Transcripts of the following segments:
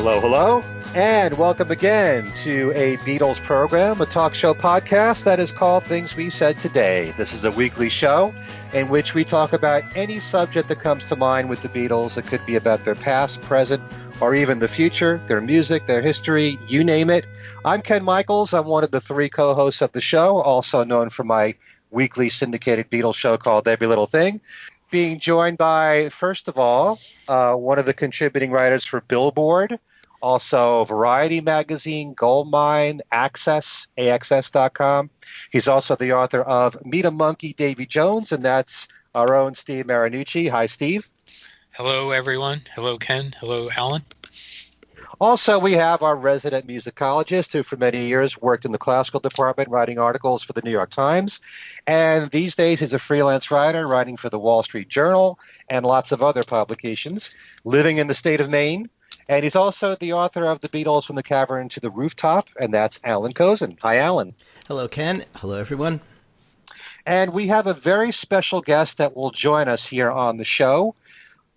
Hello, hello, and welcome again to a Beatles program, a talk show podcast that is called Things We Said Today. This is a weekly show in which we talk about any subject that comes to mind with the Beatles. It could be about their past, present, or even the future, their music, their history, you name it. I'm Ken Michaels. I'm one of the three co-hosts of the show, also known for my weekly syndicated Beatles show called Every Little Thing. Being joined by, first of all, one of the contributing writers for Billboard, also Variety Magazine, Goldmine, Access, AXS.com. He's also the author of Meet a Monkey, Davy Jones, and that's our own Steve Marinucci. Hi, Steve. Hello, everyone. Hello, Ken. Hello, Alan. Also, we have our resident musicologist who for many years worked in the classical department writing articles for the New York Times. And these days he's a freelance writer writing for the Wall Street Journal and lots of other publications, living in the state of Maine. And he's also the author of The Beatles from the Cavern to the Rooftop, and that's Alan Kozin. Hi, Alan. Hello, Ken. Hello, everyone. And we have a very special guest that will join us here on the show.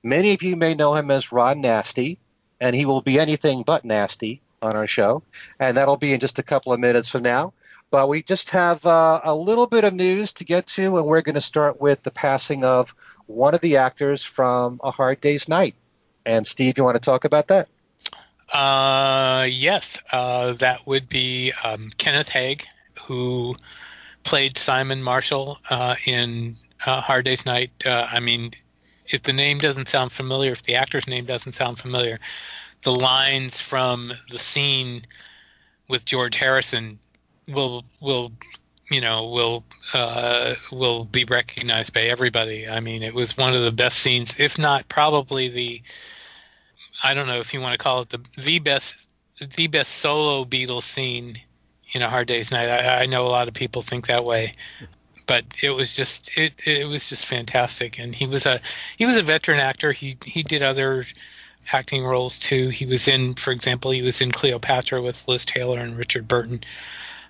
Many of you may know him as Ron Nasty, and he will be anything but nasty on our show, and that'll be in just a couple of minutes from now. But we just have a little bit of news to get to, and we're going to start with the passing of one of the actors from A Hard Day's Night. And Steve, you want to talk about that? Yes, that would be Kenneth Haig, who played Simon Marshall in Hard Day's Night. I mean, if the name doesn't sound familiar, if the actor's name doesn't sound familiar, the lines from the scene with George Harrison will be recognized by everybody. I mean, it was one of the best scenes, if not probably I don't know if you want to call it the best solo Beatles scene in A Hard Day's Night. I know a lot of people think that way, but it was just fantastic. And he was a veteran actor. He did other acting roles too. He was in Cleopatra with Liz Taylor and Richard Burton.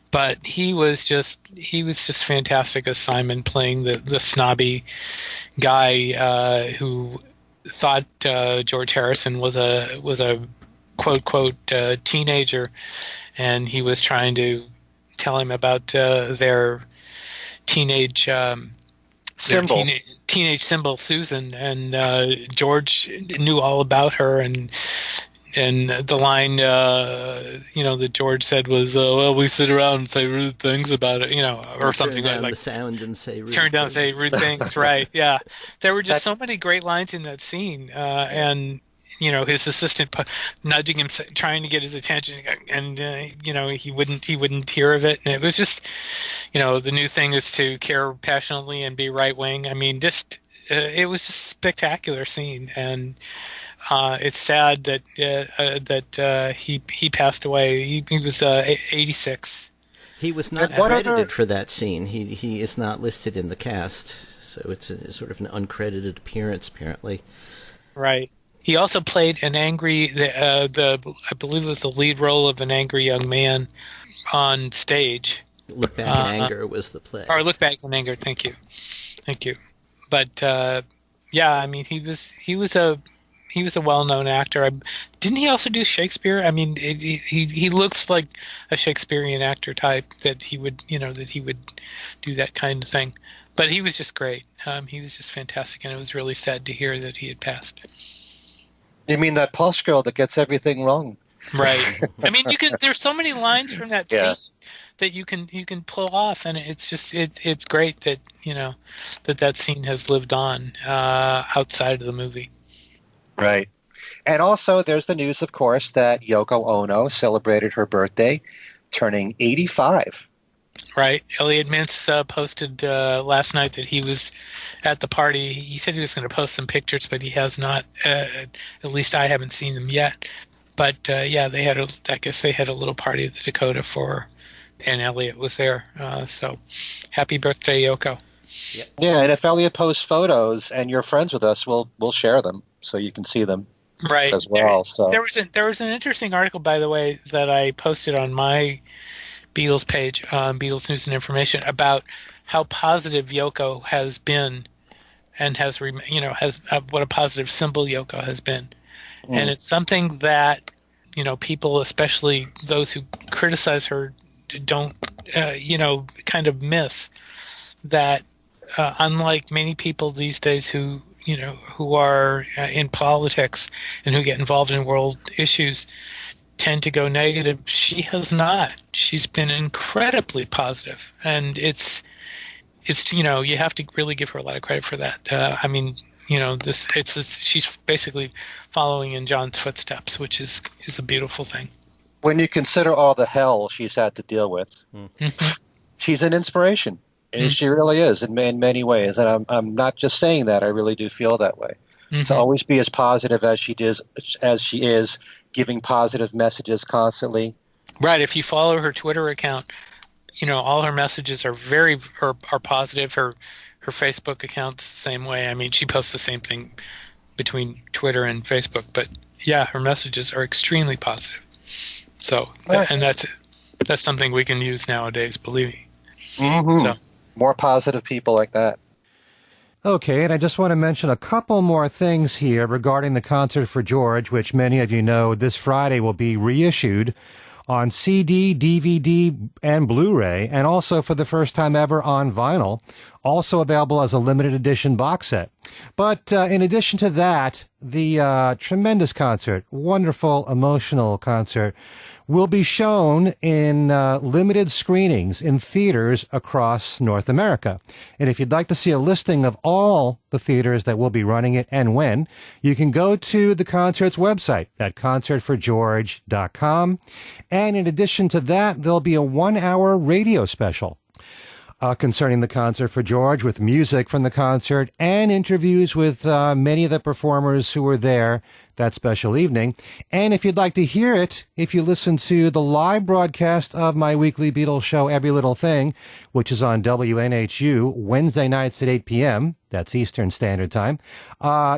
But he was just fantastic as Simon, playing the snobby guy who thought George Harrison was a quote teenager, and he was trying to tell him about their teenage symbol. Teenage symbol Susan, and George knew all about her, and the line that George said was, well, we sit around and say rude things about it, or something like the sound and say rude turn down things. and say rude things. Right. Yeah, there were just so many great lines in that scene, and his assistant nudging him, trying to get his attention, and he wouldn't hear of it. And it was just, the new thing is to care passionately and be right wing. I mean, it was just a spectacular scene, and it's sad that he passed away. He was 86. He was not credited for that scene. He is not listed in the cast, so it's sort of an uncredited appearance, apparently. Right. He also played an angry, I believe it was the lead role of an angry young man on stage. Look Back in Anger was the play. Or Look Back in Anger. Thank you. But yeah, I mean, he was a well-known actor. Didn't he also do Shakespeare? I mean, he looks like a Shakespearean actor type that he would do that kind of thing. But he was just great. He was just fantastic, and it was really sad to hear that he had passed. You mean that posh girl that gets everything wrong? Right. I mean, there's so many lines from that scene that you can pull off, and it's great that that scene has lived on outside of the movie. Right. And also there's the news, of course, that Yoko Ono celebrated her birthday, turning 85. Right. Elliot Mintz posted last night that he was at the party. He said he was going to post some pictures, but he has not. At least I haven't seen them yet. But yeah, I guess they had a little party at the Dakota and Elliot was there. So happy birthday, Yoko. Yeah, and if Elliot posts photos and you're friends with us, we'll share them so you can see them. Right. As well. There was an interesting article, by the way, that I posted on my Beatles page, Beatles News and Information, about how positive Yoko has been, and has what a positive symbol Yoko has been, and it's something that people, especially those who criticize her, don't, kind of miss that, unlike many people these days who are in politics and who get involved in world issues tend to go negative, she has not. She's been incredibly positive, and it's you have to really give her a lot of credit for that. She's basically following in John's footsteps, which is a beautiful thing. When you consider all the hell she's had to deal with, she's an inspiration. And she really is in many ways. And I'm not just saying that. I really do feel that way. To always be as positive as she is, giving positive messages constantly. Right. If you follow her Twitter account, all her messages are are positive. Her Facebook account's the same way. I mean, she posts the same thing between Twitter and Facebook. But yeah, her messages are extremely positive. So, and that's something we can use nowadays, believe me. So. More positive people like that. Okay, and I just want to mention a couple more things here regarding the Concert for George, which many of you know this Friday will be reissued on CD, DVD, and Blu-ray, and also for the first time ever on vinyl, also available as a limited edition box set. But in addition to that, the tremendous concert, wonderful, emotional concert, will be shown in limited screenings in theaters across North America. And if you'd like to see a listing of all the theaters that will be running it and when, you can go to the concert's website at concertforgeorge.com. And in addition to that, there'll be a 1-hour radio special concerning the Concert for George, with music from the concert and interviews with many of the performers who were there that special evening. And if you'd like to hear it, if you listen to the live broadcast of my weekly Beatles show, Every Little Thing, which is on WNHU Wednesday nights at 8 p.m., that's Eastern Standard Time,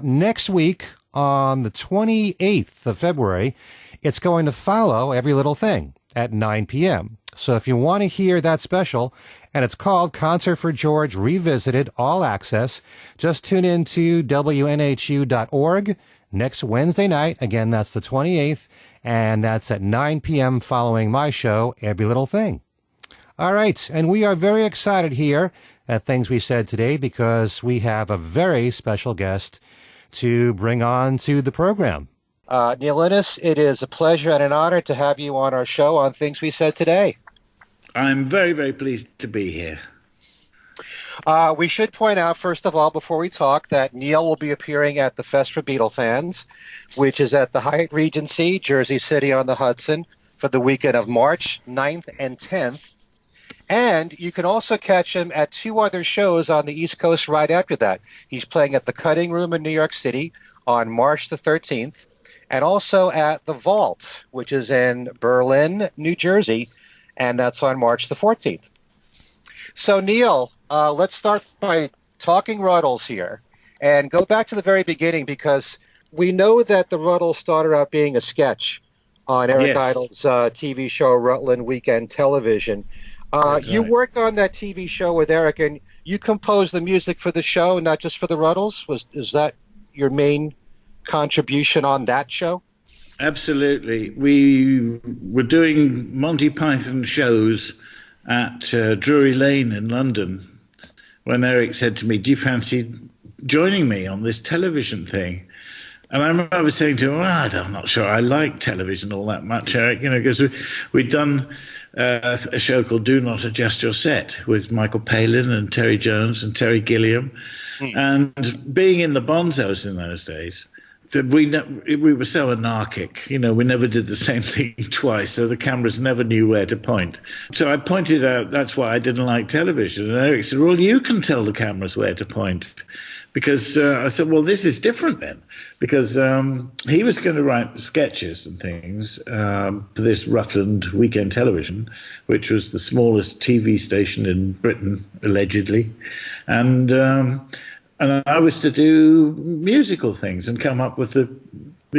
next week on the 28th of February, it's going to follow Every Little Thing at 9 p.m. So if you want to hear that special, and it's called Concert for George Revisited, All Access, just tune in to WNHU.org next Wednesday night. Again, that's the 28th, and that's at 9 p.m. following my show, Every Little Thing. All right, and we are very excited here at Things We Said Today because we have a very special guest to bring on to the program. Neil Innes, it is a pleasure and an honor to have you on our show on Things We Said Today. I'm very, very pleased to be here. We should point out, first of all, before we talk, that Neil will be appearing at the Fest for Beatle Fans, which is at the Hyatt Regency, Jersey City on the Hudson, for the weekend of March 9th and 10th. And you can also catch him at 2 other shows on the East Coast right after that. He's playing at the Cutting Room in New York City on March the 13th, and also at the Vault, which is in Berlin, New Jersey, and that's on March the 14th. So, Neil, let's start by talking Ruddles here and go back to the very beginning, because we know that the Ruddles started out being a sketch on Eric Idle's TV show, Rutland Weekend Television. You worked on that TV show with Eric, and you composed the music for the show, not just for the Ruddles. Is that your main contribution on that show? Absolutely. We were doing Monty Python shows at Drury Lane in London when Eric said to me, "Do you fancy joining me on this television thing?" And I remember saying to him, I'm not sure I like television all that much, Eric, because we'd done a show called Do Not Adjust Your Set with Michael Palin and Terry Jones and Terry Gilliam. And being in the Bonzos in those days, we were so anarchic, we never did the same thing twice, so the cameras never knew where to point. So I pointed out that's why I didn't like television, and Eric said, "Well, you can tell the cameras where to point." Because I said, well, this is different then, because he was going to write sketches and things for this Rutland Weekend Television, which was the smallest TV station in Britain, allegedly, and I was to do musical things and come up with the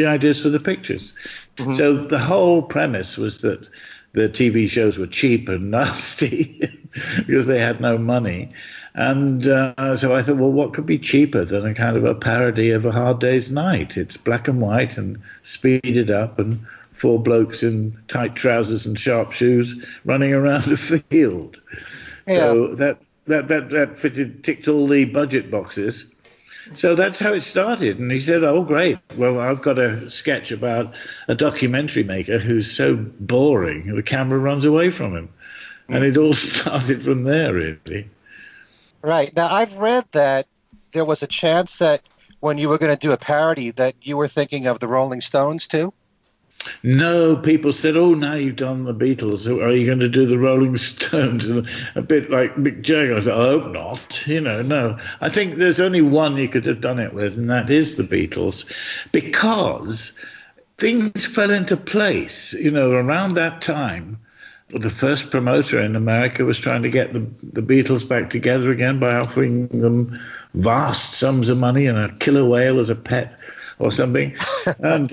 ideas for the pictures. Mm-hmm. So the whole premise was that the TV shows were cheap and nasty because they had no money. And so I thought, well, what could be cheaper than a kind of a parody of A Hard Day's Night? It's black and white and speeded up and four blokes in tight trousers and sharp shoes running around a field. Yeah. So that ticked all the budget boxes. So that's how it started. And he said, oh, great. Well, I've got a sketch about a documentary maker who's so boring, the camera runs away from him. And it all started from there, really. Right. Now, I've read that there was a chance that when you were going to do a parody that you were thinking of the Rolling Stones, too? No, people said, oh, now you've done the Beatles. Are you going to do the Rolling Stones? And a bit like Mick Jagger. I said, I hope not. No. I think there's only one you could have done it with, and that is the Beatles. Because things fell into place, around that time. The first promoter in America was trying to get the Beatles back together again by offering them vast sums of money and a killer whale as a pet or something. and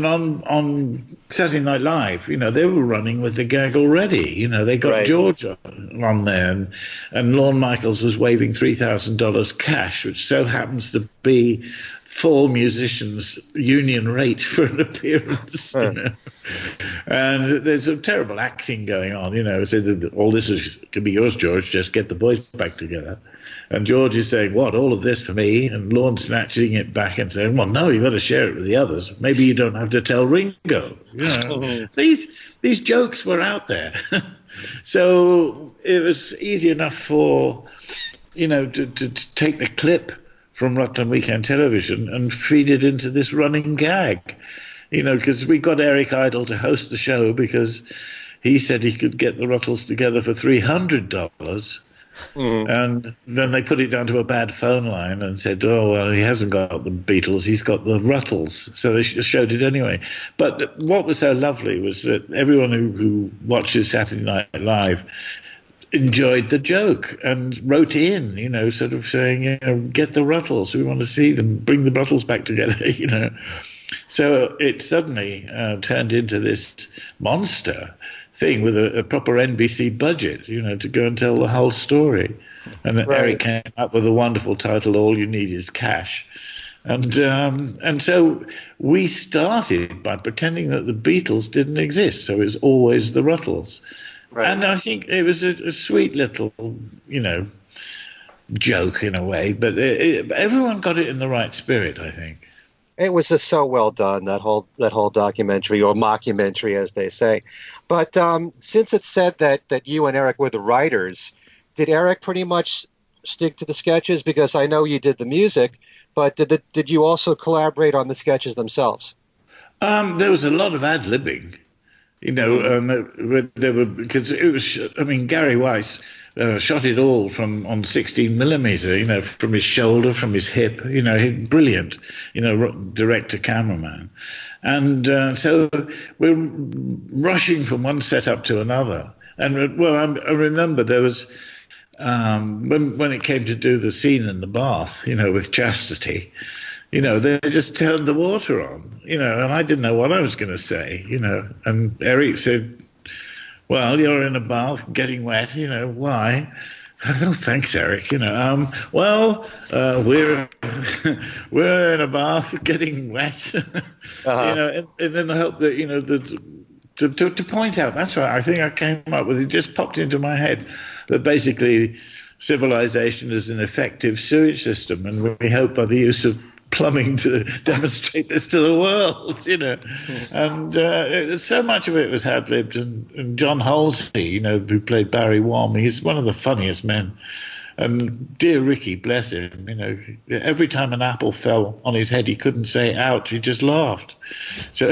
on Saturday Night Live, they were running with the gag already. They got George on there, and Lorne Michaels was waving $3,000 cash, which so happens to be 4 musicians' union rate for an appearance. And there's some terrible acting going on. So all this could be yours, George. Just get the boys back together. And George is saying, what, all of this for me? And Lorne snatching it back and saying, well, no, you've got to share it with the others. Maybe you don't have to tell Ringo. These jokes were out there. So it was easy enough for, to take the clip from Rutland Weekend Television and feed it into this running gag. Because we got Eric Idle to host the show because he said he could get the Ruttles together for $300. And then they put it down to a bad phone line and said, oh, well, he hasn't got the Beatles, he's got the Ruttles. So they showed it anyway. But what was so lovely was that everyone who watches Saturday Night Live enjoyed the joke and wrote in, sort of saying, get the Ruttles, we want to see them, bring the Ruttles back together, So it suddenly turned into this monster thing with a proper NBC budget, to go and tell the whole story. And Eric came up with a wonderful title, All You Need Is Cash. And so we started by pretending that the Beatles didn't exist, so it was always the Ruttles. Right. And I think it was a sweet little, joke in a way, but everyone got it in the right spirit, I think. It was just so well done, that whole documentary, or mockumentary, as they say. But since it said that you and Eric were the writers, did Eric pretty much stick to the sketches? Because I know you did the music, but did you also collaborate on the sketches themselves? There was a lot of ad-libbing. There were, because it was, Gary Weiss shot it all on 16 millimeter, from his shoulder, from his hip, brilliant, director cameraman. And so we're rushing from one setup to another. And I remember there was, when it came to do the scene in the bath, with Chastity, they just turned the water on, and I didn't know what I was going to say, and Eric said, well, you're in a bath getting wet, why? Oh, thanks, Eric. We're we're in a bath getting wet, and then I hope that, to point out, that's right, I think I came up with it, just popped into my head, that basically civilization is an effective sewage system, and we hope by the use of plumbing to demonstrate this to the world, and so much of it was ad-libbed, and John Halsey, who played Barry Wom, he's one of the funniest men, and dear Ricky, bless him, every time an apple fell on his head he couldn't say ouch, he just laughed. So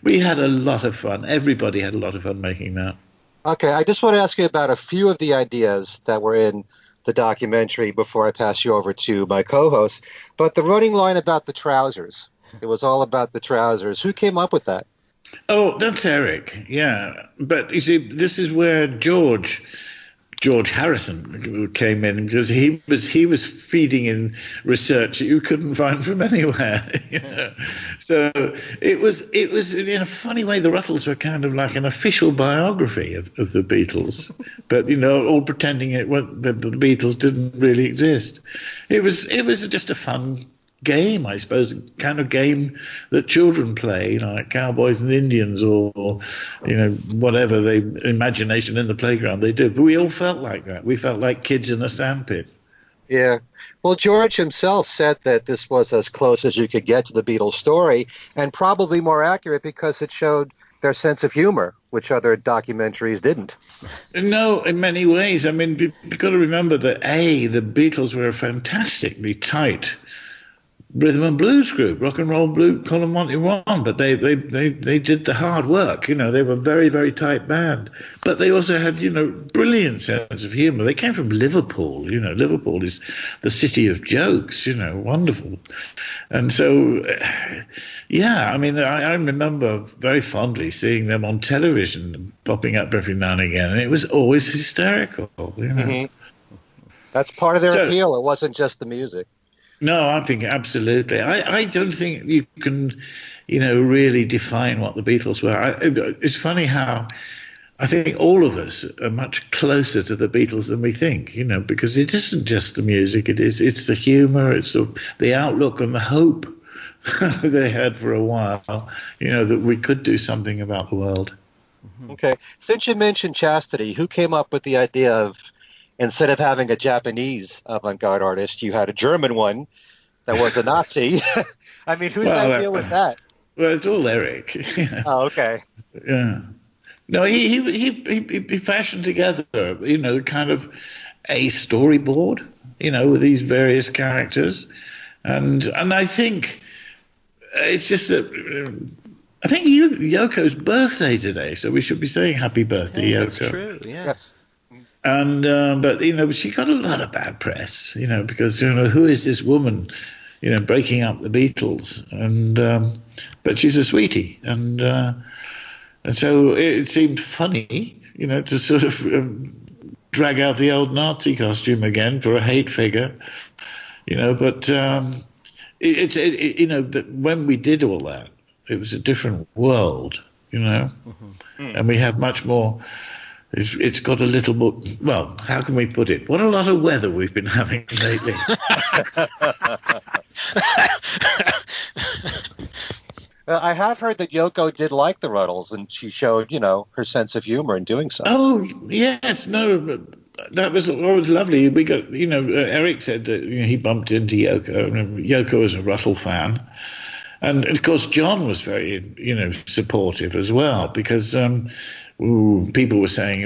we had a lot of fun. Everybody had a lot of fun making that. Okay, I just want to ask you about a few of the ideas that were in the documentary before I pass you over to my co-host. But the running line about the trousers, it was all about the trousers. Who came up with that? Oh, that's Eric, yeah. But you see, this is where George Harrison came in, because he was feeding in research that you couldn't find from anywhere. So it was in a funny way, the Ruttles were kind of like an official biography of the Beatles, but all pretending that the Beatles didn't really exist. It was just a fun game, I suppose, the kind of game that children play, like Cowboys and Indians or whatever the imagination in the playground they did. But we all felt like that. We felt like kids in a sandpit. Yeah. Well, George himself said that this was as close as you could get to the Beatles story, and probably more accurate because it showed their sense of humor, which other documentaries didn't. No, in many ways. I mean, you've got to remember that, the Beatles were a fantastically tight rhythm and blues group, rock and roll blue, Colin Monty One, but they did the hard work. They were a very, very tight band, but they also had brilliant sense of humor. They came from Liverpool. Liverpool is the city of jokes. Wonderful, and so I mean, I remember very fondly seeing them on television, popping up every now and again, and it was always hysterical. Mm-hmm. That's part of their appeal. It wasn't just the music. No, I think absolutely. I don't think you can, really define what the Beatles were. It's funny how I think all of us are much closer to the Beatles than we think, because it isn't just the music. It's the humor, it's the outlook and the hope they had for a while, that we could do something about the world. Okay. Since you mentioned Chastity, who came up with the idea of, instead of having a Japanese avant-garde artist, you had a German one that was a Nazi? I mean, whose idea was that? Well, it's all Eric. Oh, okay. Yeah. No, he fashioned together, kind of a storyboard, with these various characters, and I think it's just that. I think Yoko's birthday today, so we should be saying happy birthday, Yoko. That's true. Yes. And but she got a lot of bad press, because who is this woman, breaking up the Beatles? And but she's a sweetie, and so it seemed funny, to sort of drag out the old Nazi costume again for a hate figure, But that when we did all that, it was a different world, and we have much more. It's got a little more, well, how can we put it? What a lot of weather we've been having lately. I have heard that Yoko did like the Ruddles, and she showed, her sense of humor in doing so. Oh, yes, no, that was always lovely. We got, Eric said that he bumped into Yoko, and Yoko was a Russell fan. And, of course, John was very, supportive as well, because people were saying,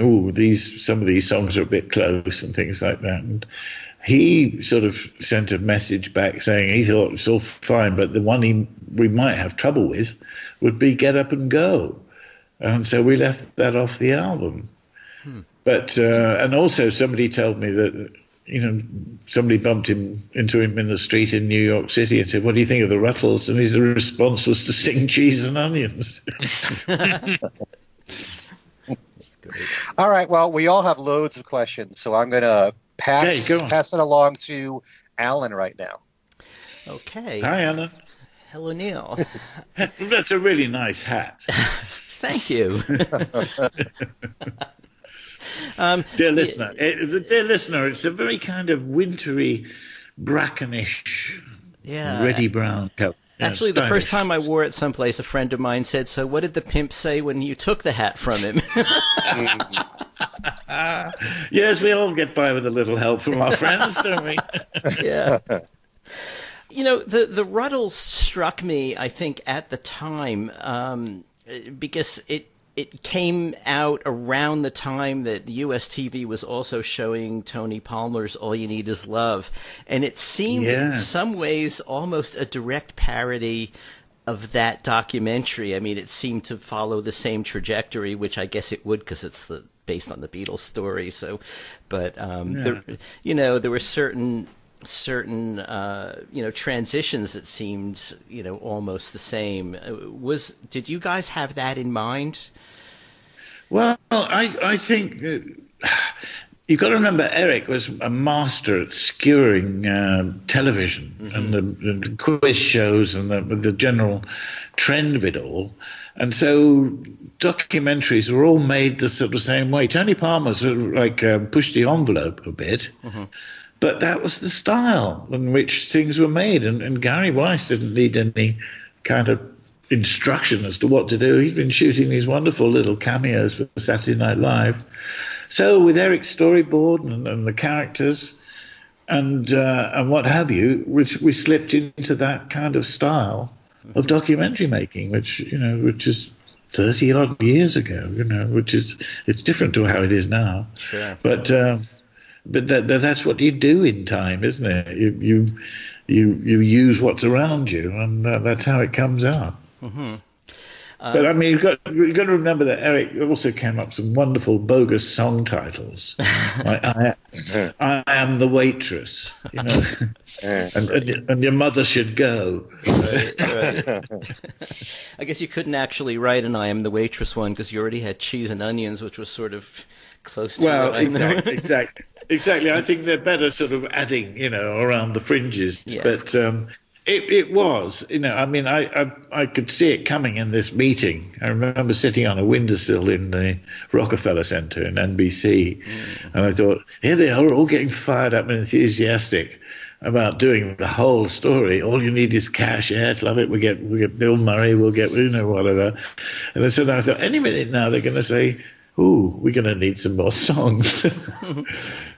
some of these songs are a bit close and things like that. And he sort of sent a message back saying he thought it was all fine, but the one we might have trouble with would be Get Up and Go. And so we left that off the album. But and also somebody told me that, somebody bumped into him in the street in New York City and said, "What do you think of the Ruttles?" And his response was to sing Cheese and Onions. All right. Well, we all have loads of questions, so I'm going to pass it along to Alan right now. Okay. Hi, Alan. Hello, Neil. That's a really nice hat. Thank you. Dear listener, it's a very kind of wintry, brackenish, reddy brown coat. Actually, the first time I wore it someplace, a friend of mine said, "So what did the pimp say when you took the hat from him?" Yes, we all get by with a little help from our friends, don't we? Yeah. The Ruddles struck me, I think, at the time, because it came out around the time that the U.S. TV was also showing Tony Palmer's All You Need Is Love. And it seemed in some ways almost a direct parody of that documentary. I mean, it seemed to follow the same trajectory, which I guess it would because it's based on the Beatles story. So, but there were certain transitions that seemed almost the same. Did you guys have that in mind? Well, I think you've got to remember Eric was a master at skewering television and the quiz shows and the general trend of it all. And so documentaries were all made the sort of same way. Tony Palmer sort of pushed the envelope a bit. But that was the style in which things were made. And Gary Weiss didn't need any kind of instruction as to what to do. He'd been shooting these wonderful little cameos for Saturday Night Live. So with Eric's storyboard and the characters and what have you, we slipped into that kind of style of documentary making, which is 30 odd years ago, it's different to how it is now. Sure. But that's what you do in time, isn't it? You use what's around you, and that's how it comes out. Mm-hmm. But I mean, you've got to remember that Eric also came up with some wonderful bogus song titles, like I am the waitress, and your mother should go. Right. I guess you couldn't actually write an I am the waitress one because you already had cheese and onions, which was sort of close to well, exactly. I think they're better sort of adding, around the fringes, yeah. But. It was, I mean, I could see it coming in this meeting. I remember sitting on a windowsill in the Rockefeller Center in NBC, and I thought, here they are, all getting fired up and enthusiastic about doing the whole story. All you need is cash. Yes, love it. We get Bill Murray. We'll get whatever. And so I thought, any minute now they're going to say, ooh, we're going to need some more songs.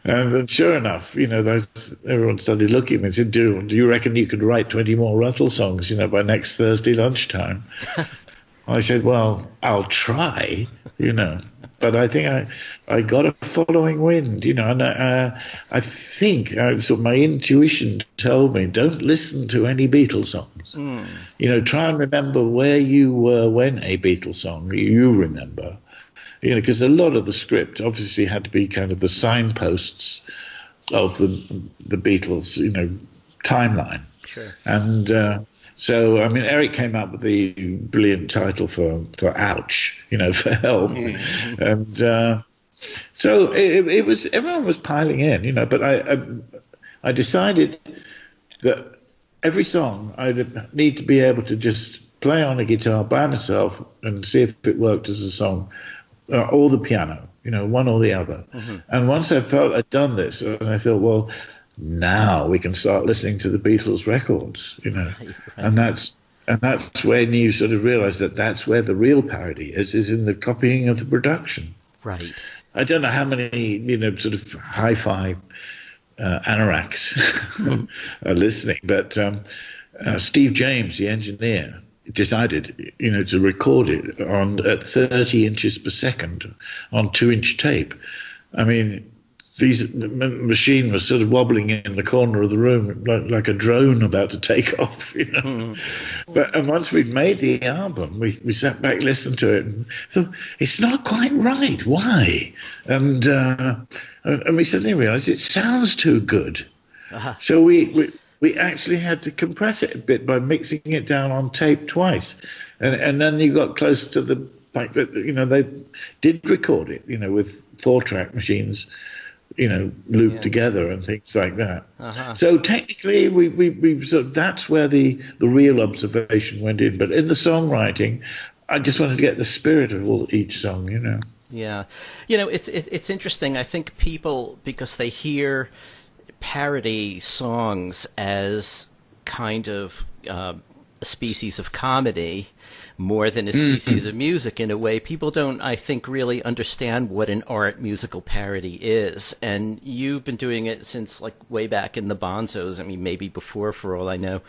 And sure enough, everyone started looking and said, do you reckon you could write 20 more Russell songs, by next Thursday lunchtime? I said, well, I'll try, But I think I got a following wind, and I think my intuition told me, don't listen to any Beatles songs. Try and remember where you were when a Beatles song you remember. Because a lot of the script obviously had to be kind of the signposts of the Beatles, timeline. Sure. And so, I mean, Eric came up with the brilliant title for Ouch, for help. And so it was, everyone was piling in, but I decided that every song I'd need to be able to just play on a guitar by myself and see if it worked as a song. Or the piano, one or the other. And once I felt I'd done this, and I thought, well, now we can start listening to the Beatles records, Right. And that's when you sort of realize that that's where the real parody is in the copying of the production. Right. I don't know how many, sort of hi-fi anoraks are listening, but Steve James, the engineer, decided, to record it at 30 inches per second on 2-inch tape. I mean, the machine was sort of wobbling in the corner of the room like a drone about to take off, And once we'd made the album, we sat back, listened to it, and thought, it's not quite right. Why? And we suddenly realized it sounds too good. So we actually had to compress it a bit by mixing it down on tape twice. And then you got close to the fact that, they did record it, with 4-track machines, looped together and things like that. So technically, we sort of, that's where the real observation went in. But in the songwriting, I just wanted to get the spirit of each song, Yeah. It's interesting. I think people, because they hear parody songs as kind of a species of comedy more than a species of music in a way. People don't, I think, really understand what an art musical parody is. And you've been doing it since like way back in the Bonzos. I mean, maybe before, for all I know.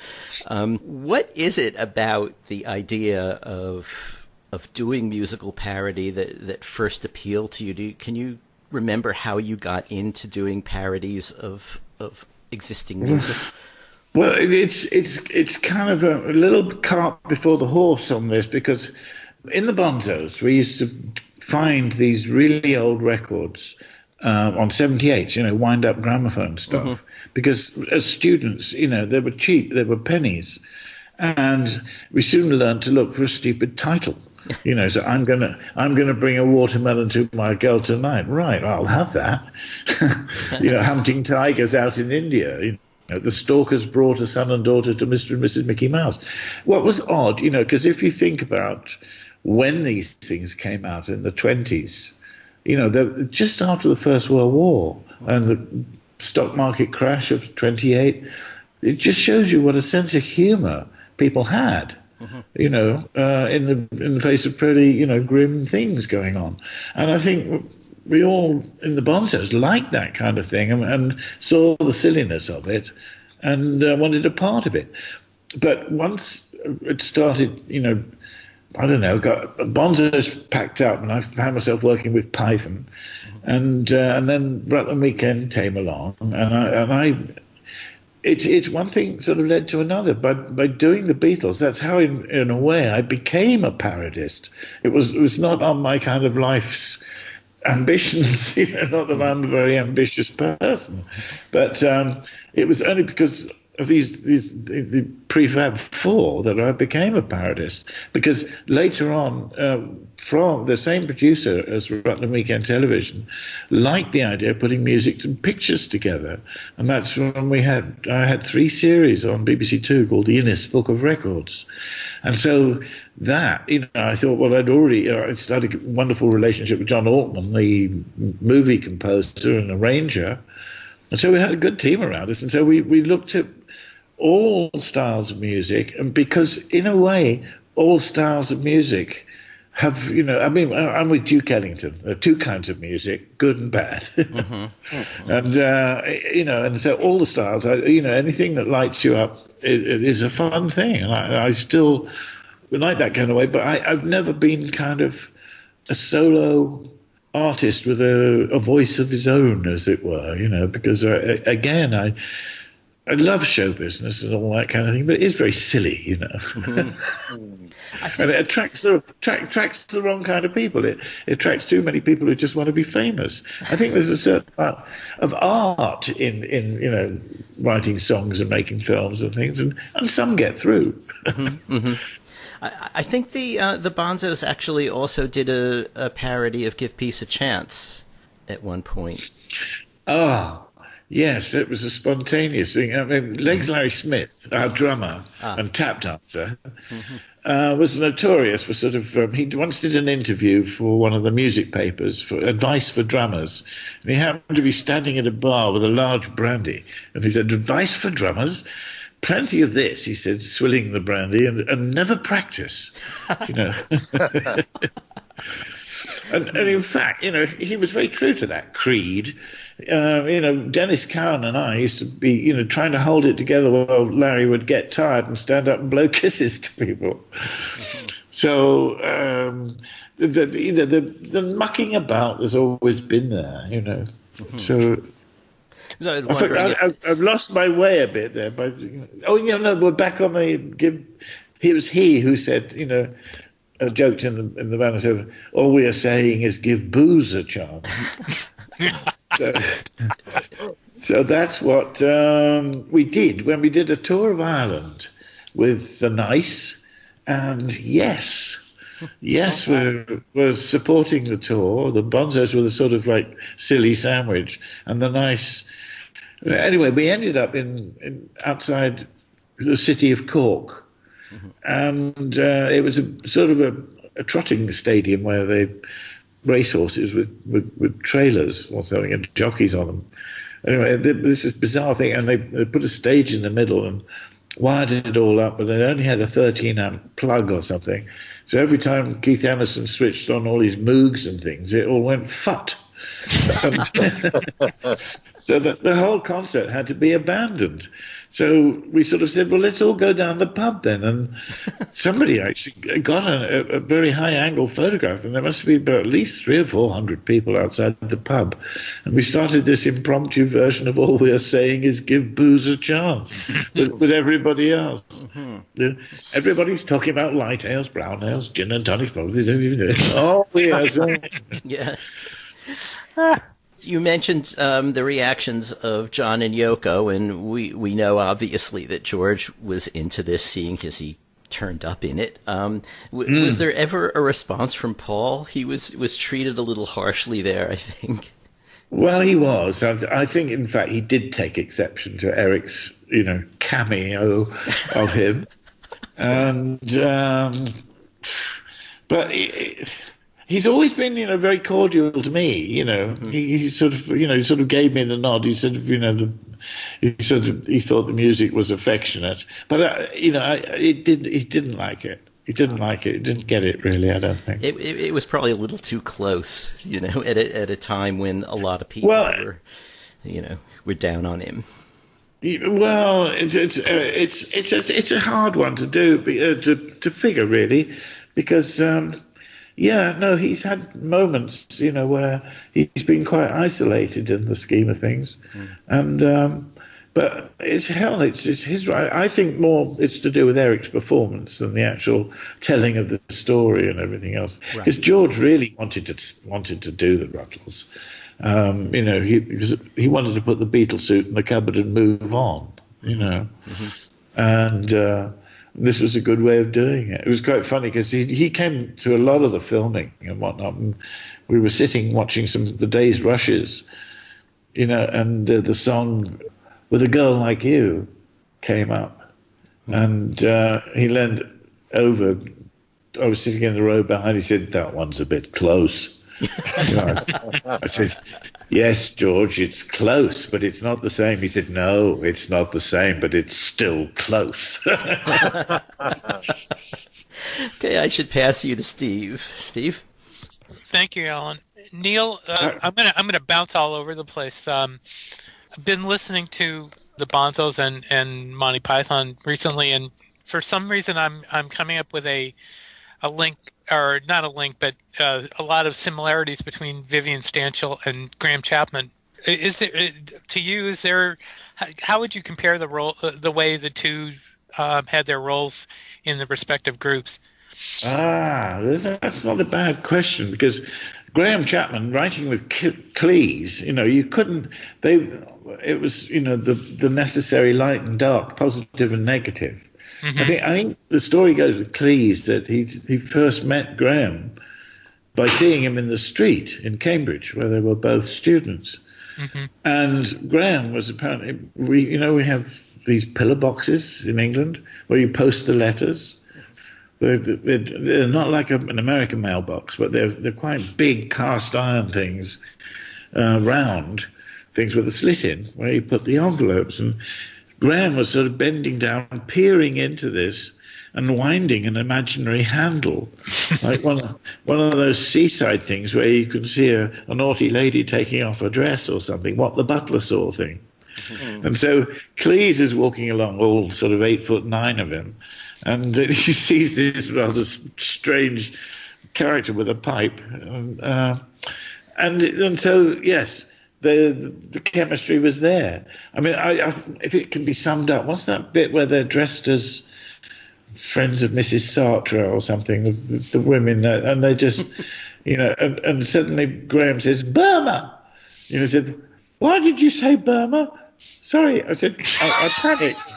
What is it about the idea of doing musical parody that first appealed to you? Can you remember how you got into doing parodies of existing music? Well, it's kind of a little cart before the horse on this, because in the Bonzos we used to find these really old records on 78s, wind-up gramophone stuff, because as students, they were cheap, they were pennies, and we soon learned to look for a stupid title. So I'm gonna bring a watermelon to my girl tonight. Right, I'll have that. Hunting tigers out in India. The stalkers brought a son and daughter to Mr. and Mrs. Mickey Mouse. What was odd, because if you think about when these things came out in the 20s, they're just after the First World War, and stock market crash of 28. It just shows you what a sense of humor people had, in the face of pretty, grim things going on. And I think we all in the Bonzos liked that kind of thing and saw the silliness of it and wanted a part of it. But once it started, got Bonzos packed up, and I found myself working with Python, and then Rutland Weekend came along, it's one thing sort of led to another. By doing the Beatles, that's how, in a way, I became a parodist. It was not on my kind of life's ambitions, not that I'm a very ambitious person, but it was only because of the prefab four that I became a parodist, because later on, from the same producer as Rutland Weekend Television liked the idea of putting music and pictures together, and that's when I had 3 series on BBC Two called the Innes Book of Records. And so that, I thought, well, I started a wonderful relationship with John Altman, the movie composer and arranger. And so we had a good team around us. And so we looked at all styles of music. And because, in a way, all styles of music have, I'm with Duke Ellington. There are 2 kinds of music, good and bad. And so all the styles, anything that lights you up, it is a fun thing. And I still like that kind of way. But I've never been kind of a solo artist with a voice of his own, as it were, because I love show business and all that kind of thing, but it is very silly, and it attracts the wrong kind of people. It attracts too many people who just want to be famous. I think there's a certain amount of art in writing songs and making films and things, and some get through. I think the Bonzos actually also did a parody of "Give Peace a Chance" at one point. Yes, it was a spontaneous thing. I mean, Legs Larry Smith, our drummer and tap dancer, was notorious for sort of. He once did an interview for one of the music papers for advice for drummers, and he happened to be standing at a bar with a large brandy, and he said, "Advice for drummers." Plenty of this, he said, swilling the brandy, and never practice, And in fact, he was very true to that creed. Dennis Cowan and I used to be, trying to hold it together while Larry would get tired and stand up and blow kisses to people. So, the mucking about has always been there, So... So I've lost my way a bit there. But we're back on the give. It was he who said, joked in the band and said, "All we are saying is give booze a chance." so that's what we did when we did a tour of Ireland with the Nice, and Yes, we're supporting the tour. The Bonzos were the sort of like silly sandwich, and the Nice. Anyway, we ended up in outside the city of Cork, and it was a sort of a trotting stadium where they race horses with trailers or something and jockeys on them. Anyway, this was a bizarre thing, and they put a stage in the middle and wired it all up, but they only had a 13-amp plug or something. So every time Keith Emerson switched on all his Moogs and things, it all went fut. So that the whole concert had to be abandoned. So we sort of said, well, let's all go down the pub then. And somebody actually got a very high-angle photograph, and there must be about at least 300 or 400 people outside the pub. And we started this impromptu version of All We're Saying Is Give Booze a Chance with everybody else. Everybody's talking about light ales, brown ales, gin and tonics. All we are saying. Yeah. You mentioned the reactions of John and Yoko, and we know obviously that George was into this, seeing as he turned up in it. Was there ever a response from Paul? He was treated a little harshly there, I think. Well, he was. I think, in fact, he did take exception to Eric's, cameo of him, and but. he's always been, very cordial to me. He sort of gave me the nod. He said, he thought the music was affectionate, but he didn't like it. He didn't like it. He didn't get it really. I don't think it was probably a little too close. At a time when a lot of people were down on him. Well, it's a hard one to do to figure really, because he's had moments where he's been quite isolated in the scheme of things, and but it's his right. I think more it's to do with Eric's performance than the actual telling of the story and everything else, because George really wanted to do the Ruttles. He wanted to put the Beatles suit in the cupboard and move on, and this was a good way of doing it. It was quite funny because he came to a lot of the filming and whatnot, and we were sitting watching some of the day's rushes, and the song "With a Girl Like You" came up, and he leaned over. I was sitting in the row behind. He said, "That one's a bit close." I said, "Yes, George, it's close, but it's not the same." He said, "No, it's not the same, but it's still close." Okay, I should pass you to Steve. Steve? Thank you, Alan. Neil, I'm gonna bounce all over the place. I've been listening to the Bonzos and Monty Python recently, and for some reason I'm coming up with a link, or not a link, but a lot of similarities between Vivian Stanshall and Graham Chapman. Is there how would you compare the way the two had their roles in the respective groups? That's not a bad question, because Graham Chapman writing with Cleese, you couldn't. It was the necessary light and dark, positive and negative. Mm-hmm. I think the story goes with Cleese that he first met Graham by seeing him in the street in Cambridge, where they were both students. Mm-hmm. And Graham was apparently, we have these pillar boxes in England where you post the letters. They're not like an American mailbox, but they're quite big cast iron things, round things with a slit in, where you put the envelopes. And Graham was sort of bending down, peering into this, and winding an imaginary handle, like one of those seaside things where you can see a naughty lady taking off her dress or something, what the butler saw thing. Mm-hmm. And so Cleese is walking along, all sort of 8'9" of him, and he sees this rather strange character with a pipe, and so yes. The chemistry was there. I mean, if it can be summed up, what's that bit where they're dressed as friends of Mrs. Sartre or something, the women, and they just, and suddenly Graham says, "Burma!" Said, "Why did you say Burma?" "Sorry," I said, I panicked,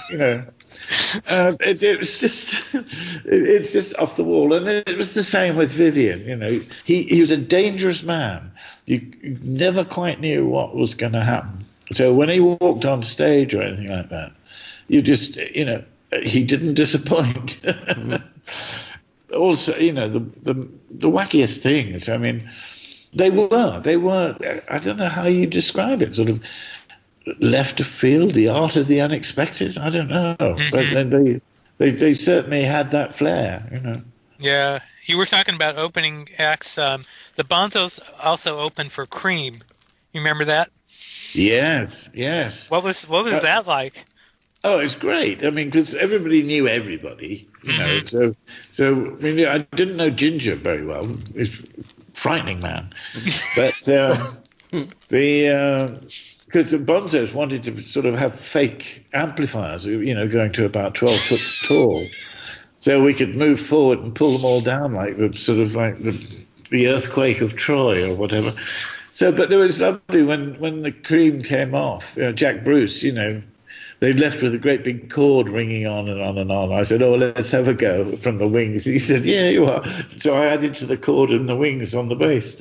It was just, it's just off the wall. And it was the same with Vivian, he was a dangerous man. You never quite knew what was going to happen. So when he walked on stage or anything like that, you just, he didn't disappoint. Also, the wackiest things. I mean, they were. I don't know how you describe it. Sort of left of field, the art of the unexpected. I don't know, mm-hmm. But they certainly had that flair. Yeah, you were talking about opening acts. The Bonzos also opened for Cream. You remember that? Yes. What was that like? Oh, it's great. I mean, because everybody knew everybody, mm-hmm. So I mean, I didn't know Ginger very well. He's a frightening man, but because the Bonzos wanted to sort of have fake amplifiers, going to about 12 foot tall, so we could move forward and pull them all down like the earthquake of Troy or whatever. So, but it was lovely when the Cream came off. Jack Bruce, they left with a great big chord ringing on and on and on. I said, "Oh, let's have a go from the wings." He said, "Yeah, you are." So I added to the chord and the wings on the bass.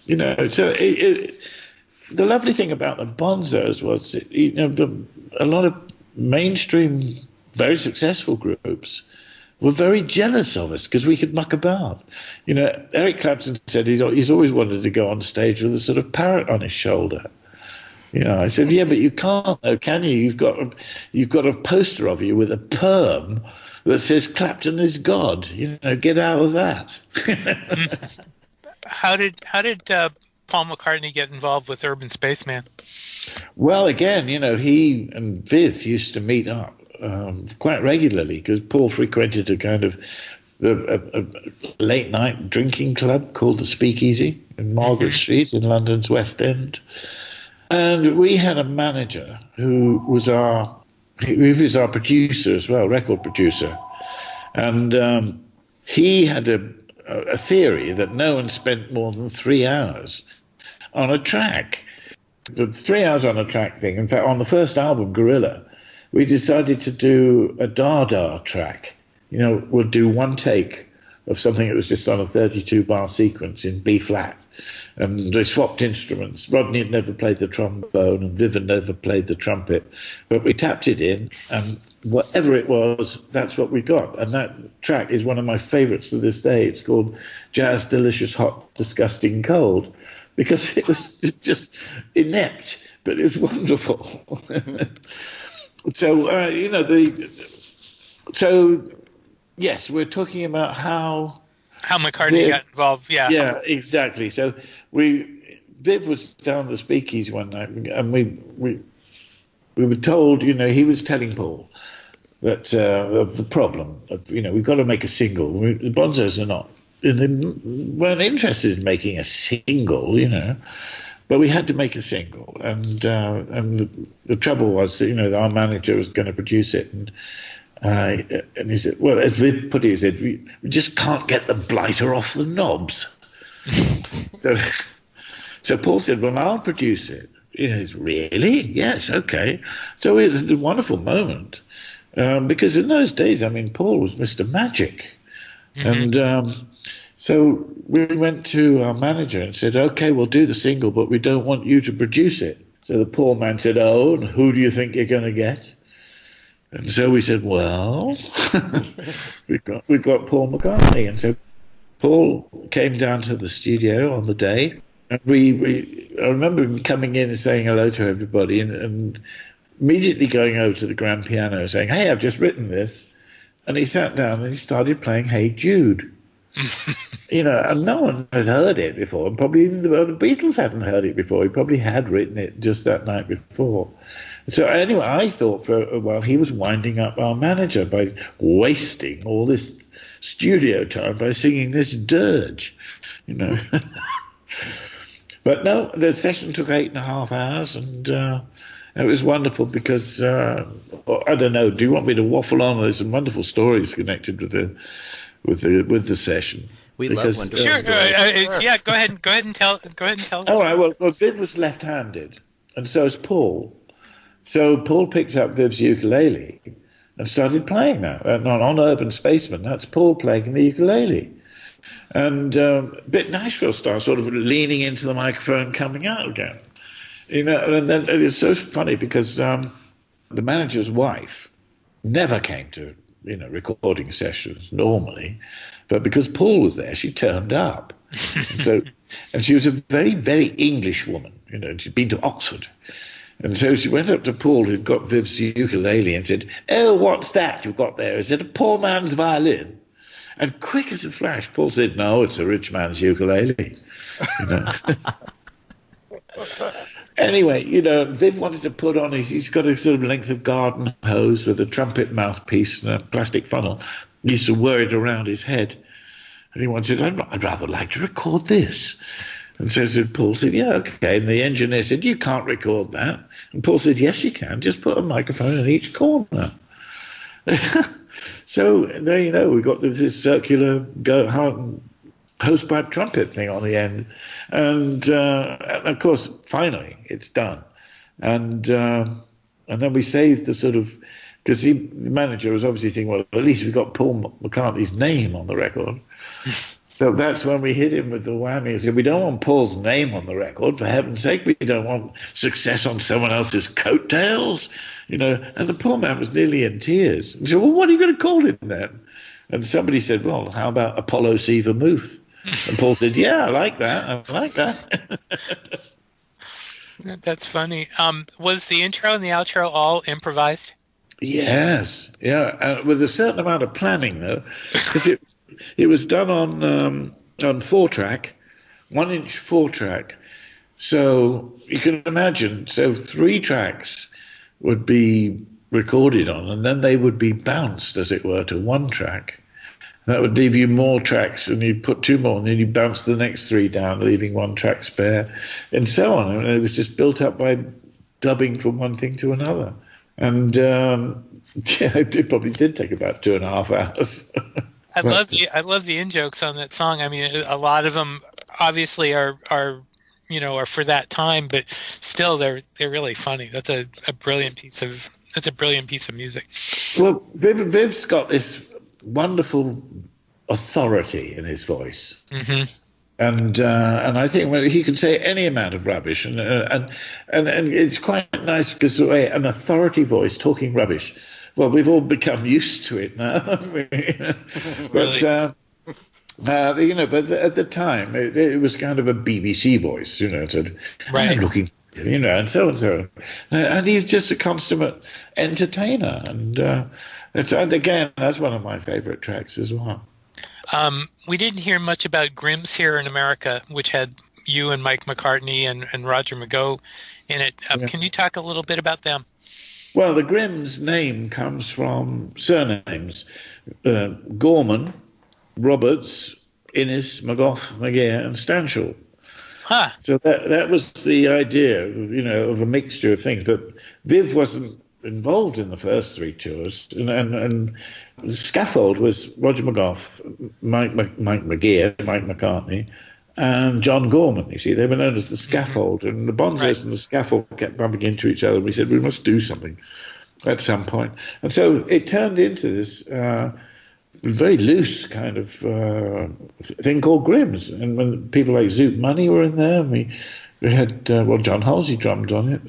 So the lovely thing about the Bonzos was, a lot of mainstream, very successful groups were very jealous of us because we could muck about. You know, Eric Clapton said he's always wanted to go on stage with a sort of parrot on his shoulder. You know, I said, yeah, but you can't, though, can you? You've got a poster of you with a perm that says Clapton is God. You know, get out of that. How did Paul McCartney get involved with Urban Spaceman? Well, again, you know, he and Viv used to meet up quite regularly because Paul frequented a kind of a late night drinking club called the Speakeasy in Margaret Street in London's West End. And we had a manager who was our producer as well, record producer. And he had a theory that no one spent more than 3 hours on a track. The 3 hours on a track thing, in fact, on the first album, Gorilla, we decided to do a Dada track. You know, we'll do one take of something that was just on a 32-bar sequence in B-flat. And they swapped instruments. Rodney had never played the trombone and Viv had never played the trumpet. But we tapped it in, and whatever it was, that's what we got. And that track is one of my favorites to this day. It's called Jazz Delicious Hot Disgusting Cold, because it was just inept, but it was wonderful. So, you know, so, yes, we're talking about how McCartney got involved, yeah. Yeah, exactly. So Viv was down the Speakeasy one night, and we were told, you know, he was telling Paul that of the problem of, you know, we've got to make a single. The Bonzos weren't interested in making a single, you know, but we had to make a single, and the trouble was that, you know, our manager was going to produce it, and he said, well, as Viv put it, he said, we just can't get the blighter off the knobs. So Paul said, well, I'll produce it. He says, really? Yes, okay. So it was a wonderful moment, because in those days, I mean, Paul was Mr. Magic. And so we went to our manager and said, okay, we'll do the single, but we don't want you to produce it. So the poor man said, oh, and who do you think you're going to get? And so we said, well, we got Paul McCartney. And so Paul came down to the studio on the day, and I remember him coming in and saying hello to everybody, and immediately going over to the grand piano saying, hey, I've just written this. And he sat down and he started playing Hey Jude. You know, and no one had heard it before, and probably even the Beatles hadn't heard it before. He probably had written it just that night before. So anyway, I thought for a while he was winding up our manager by wasting all this studio time by singing this dirge, you know. But no, the session took 8.5 hours, and it was wonderful because, I don't know, do you want me to waffle on? There's some wonderful stories connected with the session. We love wonderful stories. Yeah, go ahead and tell. All right. Well, Viv was left-handed, and so is Paul. So Paul picked up Viv's ukulele and started playing that on Urban Spaceman. That's Paul playing the ukulele, and a bit Nashville style, sort of leaning into the microphone, coming out again. You know, and then it is so funny because the manager's wife never came to, you know, recording sessions normally, but because Paul was there, she turned up. And she was a very, very English woman. You know, she'd been to Oxford. And so she went up to Paul, who'd got Viv's ukulele, and said, oh, what's that you've got there? Is it a poor man's violin? And quick as a flash, Paul said, no, it's a rich man's ukulele. You know? Anyway, you know, Viv wanted to put on he's got a sort of length of garden hose with a trumpet mouthpiece and a plastic funnel. He used to wear it around his head. And he wanted, I'd rather like to record this. And so Paul said, yeah, okay. And the engineer said, you can't record that. And Paul said, yes, you can. Just put a microphone in each corner. So there you know, we got this circular hosepipe trumpet thing on the end. And of course, finally, it's done. And then we saved the sort of, because the manager was obviously thinking, well, at least we got Paul McCartney's name on the record. So that's when we hit him with the whammy. We said, we don't want Paul's name on the record, for heaven's sake. We don't want success on someone else's coattails, you know. And the poor man was nearly in tears. He said, well, what are you going to call him then? And somebody said, well, how about Apollo See Vermouth? And Paul said, yeah, I like that. I like that. That's funny. Was the intro and the outro all improvised? Yes, yeah, with a certain amount of planning though, because it was done on 4-track, 1-inch 4-track. So you can imagine, so 3 tracks would be recorded on, and then they would be bounced, as it were, to 1 track. That would leave you more tracks, and you'd put 2 more, and then you bounce the next 3 down, leaving 1 track spare, and so on. And it was just built up by dubbing from one thing to another. And yeah, it probably did take about 2.5 hours. I love the in jokes on that song. I mean, a lot of them obviously are for that time, but still they're really funny. That's a brilliant piece of music. Well, Viv's got this wonderful authority in his voice. Mm-hmm. And I think he can say any amount of rubbish, and it's quite nice because an authority voice talking rubbish. Well, we've all become used to it now, but but at the time it was kind of a BBC voice, it said, right. I'm looking, and so, and he's just a consummate entertainer, and that's one of my favorite tracks as well. We didn't hear much about Grimm's here in America, which had you and Mike McCartney and Roger McGough in it. Can you talk a little bit about them? Well, the Grimm's name comes from surnames. Gorman, Roberts, Innes, McGough, McGear, and Stanshall. Huh. So that was the idea, of a mixture of things. But Viv wasn't involved in the first 3 tours, and the scaffold was Roger McGough, Mike McGear, Mike McCartney, and John Gorman. You see, they were known as the scaffold, and the Bonzos and the scaffold kept bumping into each other. And we said we must do something at some point, and so it turned into this very loose kind of thing called Grimm's. And when people like Zoot Money were in there, we had John Halsey drummed on it,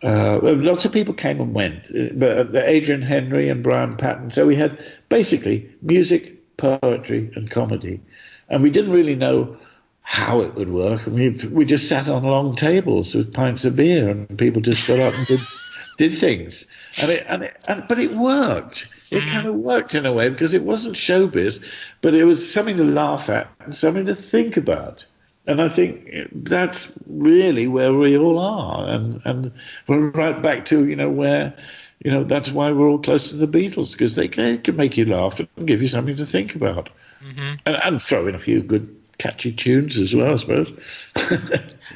and lots of people came and went, but Adrian Henry and Brian Patton. So we had basically music, poetry, and comedy, and we didn't really know how it would work. I mean, we just sat on long tables with pints of beer, and people just got up and did things, but it worked. It kind of worked in a way because it wasn't showbiz, but it was something to laugh at and something to think about. And I think that's really where we all are, and we're right back to where that's why we're all close to the Beatles, because they can make you laugh and give you something to think about, and throw in a few good catchy tunes as well, I suppose.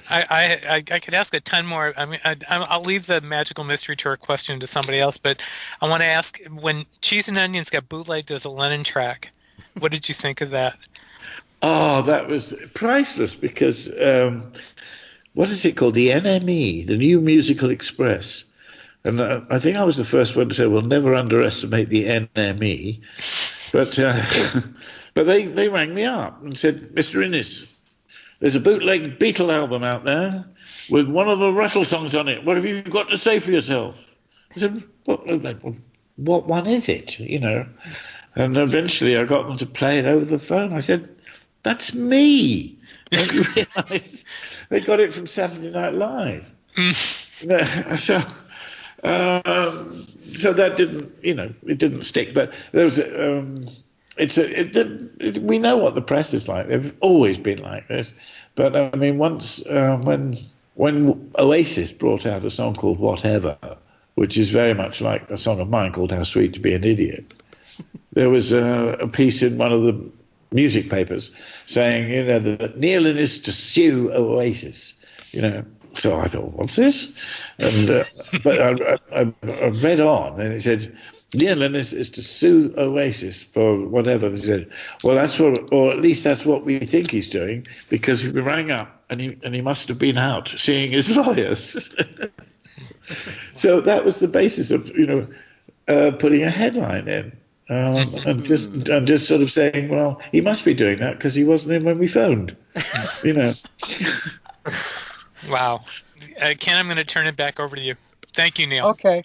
I could ask a ton more. I mean, I'll leave the Magical Mystery Tour question to somebody else, but I want to ask, when Cheese and Onions got bootlegged as a Lennon track, what did you think of that? Oh, that was priceless, because what is it called? The NME, the New Musical Express. And I think I was the first one to say, well, never underestimate the NME. But they rang me up and said, Mr. Innes, there's a bootleg Beatle album out there with one of the Rattle songs on it. What have you got to say for yourself? I said, what one is it? And eventually I got them to play it over the phone. I said, that's me. Don't you realise? They got it from Saturday Night Live. So that didn't, it didn't stick. But there was, we know what the press is like. They've always been like this. But I mean, once when Oasis brought out a song called Whatever, which is very much like a song of mine called How Sweet to Be an Idiot, there was a piece in one of the music papers saying, that Neil is to sue Oasis, So I thought, what's this? And but I read on, and it said, Neil Innes is to sue Oasis for whatever. They said, well, that's what, or at least that's what we think he's doing, because he rang up and he must have been out seeing his lawyers. So that was the basis of putting a headline in. And just sort of saying, well, he must be doing that because he wasn't in when we phoned, Wow. Ken, I'm going to turn it back over to you. Thank you, Neil. Okay.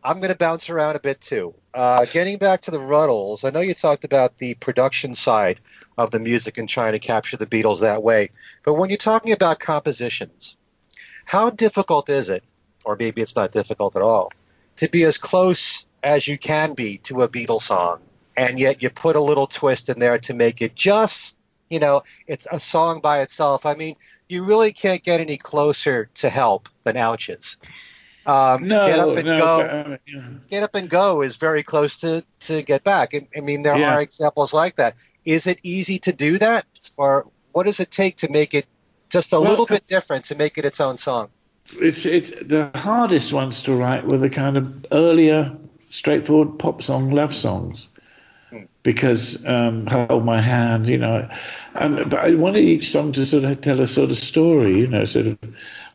I'm going to bounce around a bit too. Getting back to the Ruddles, I know you talked about the production side of the music and trying to capture the Beatles that way. But when you're talking about compositions, how difficult is it, or maybe it's not difficult at all, to be as close as you can be to a Beatles song, and yet you put a little twist in there to make it just, it's a song by itself. I mean, you really can't get any closer to Help than Ouches. Get Up and Go. Get Up and Go is very close to Get Back. I mean, there are examples like that. Is it easy to do that, or what does it take to make it just a little bit different, to make it its own song? It's the hardest ones to write were the kind of earlier, straightforward pop song love songs, because Hold My Hand, but I wanted each song to sort of tell a sort of story, sort of.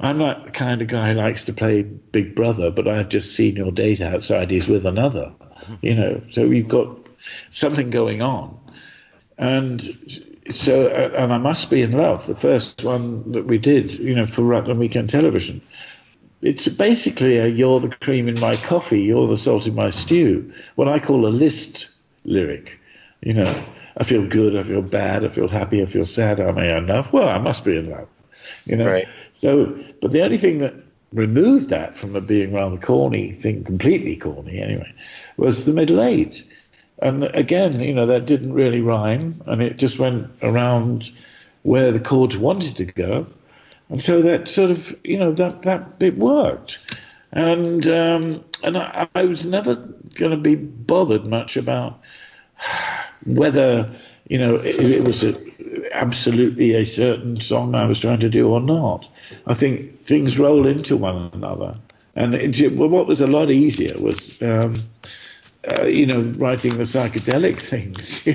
I'm not the kind of guy who likes to play Big Brother, but I've just seen your date outside. He's with another, So we've got something going on, and so and I Must Be in Love, the first one that we did, for Rutland Weekend Television. It's basically you're the cream in my coffee, you're the salt in my stew. What I call a list lyric, I feel good, I feel bad, I feel happy, I feel sad. Am I in love? Well, I must be in love. Right. So, but the only thing that removed that from it being rather corny, completely corny anyway, was the middle eight. And again, that didn't really rhyme, and it just went around where the chords wanted to go. And so that sort of, that bit worked. And I was never going to be bothered much about whether, it was absolutely a certain song I was trying to do or not. I think things roll into one another. And what was a lot easier was, writing the psychedelic things.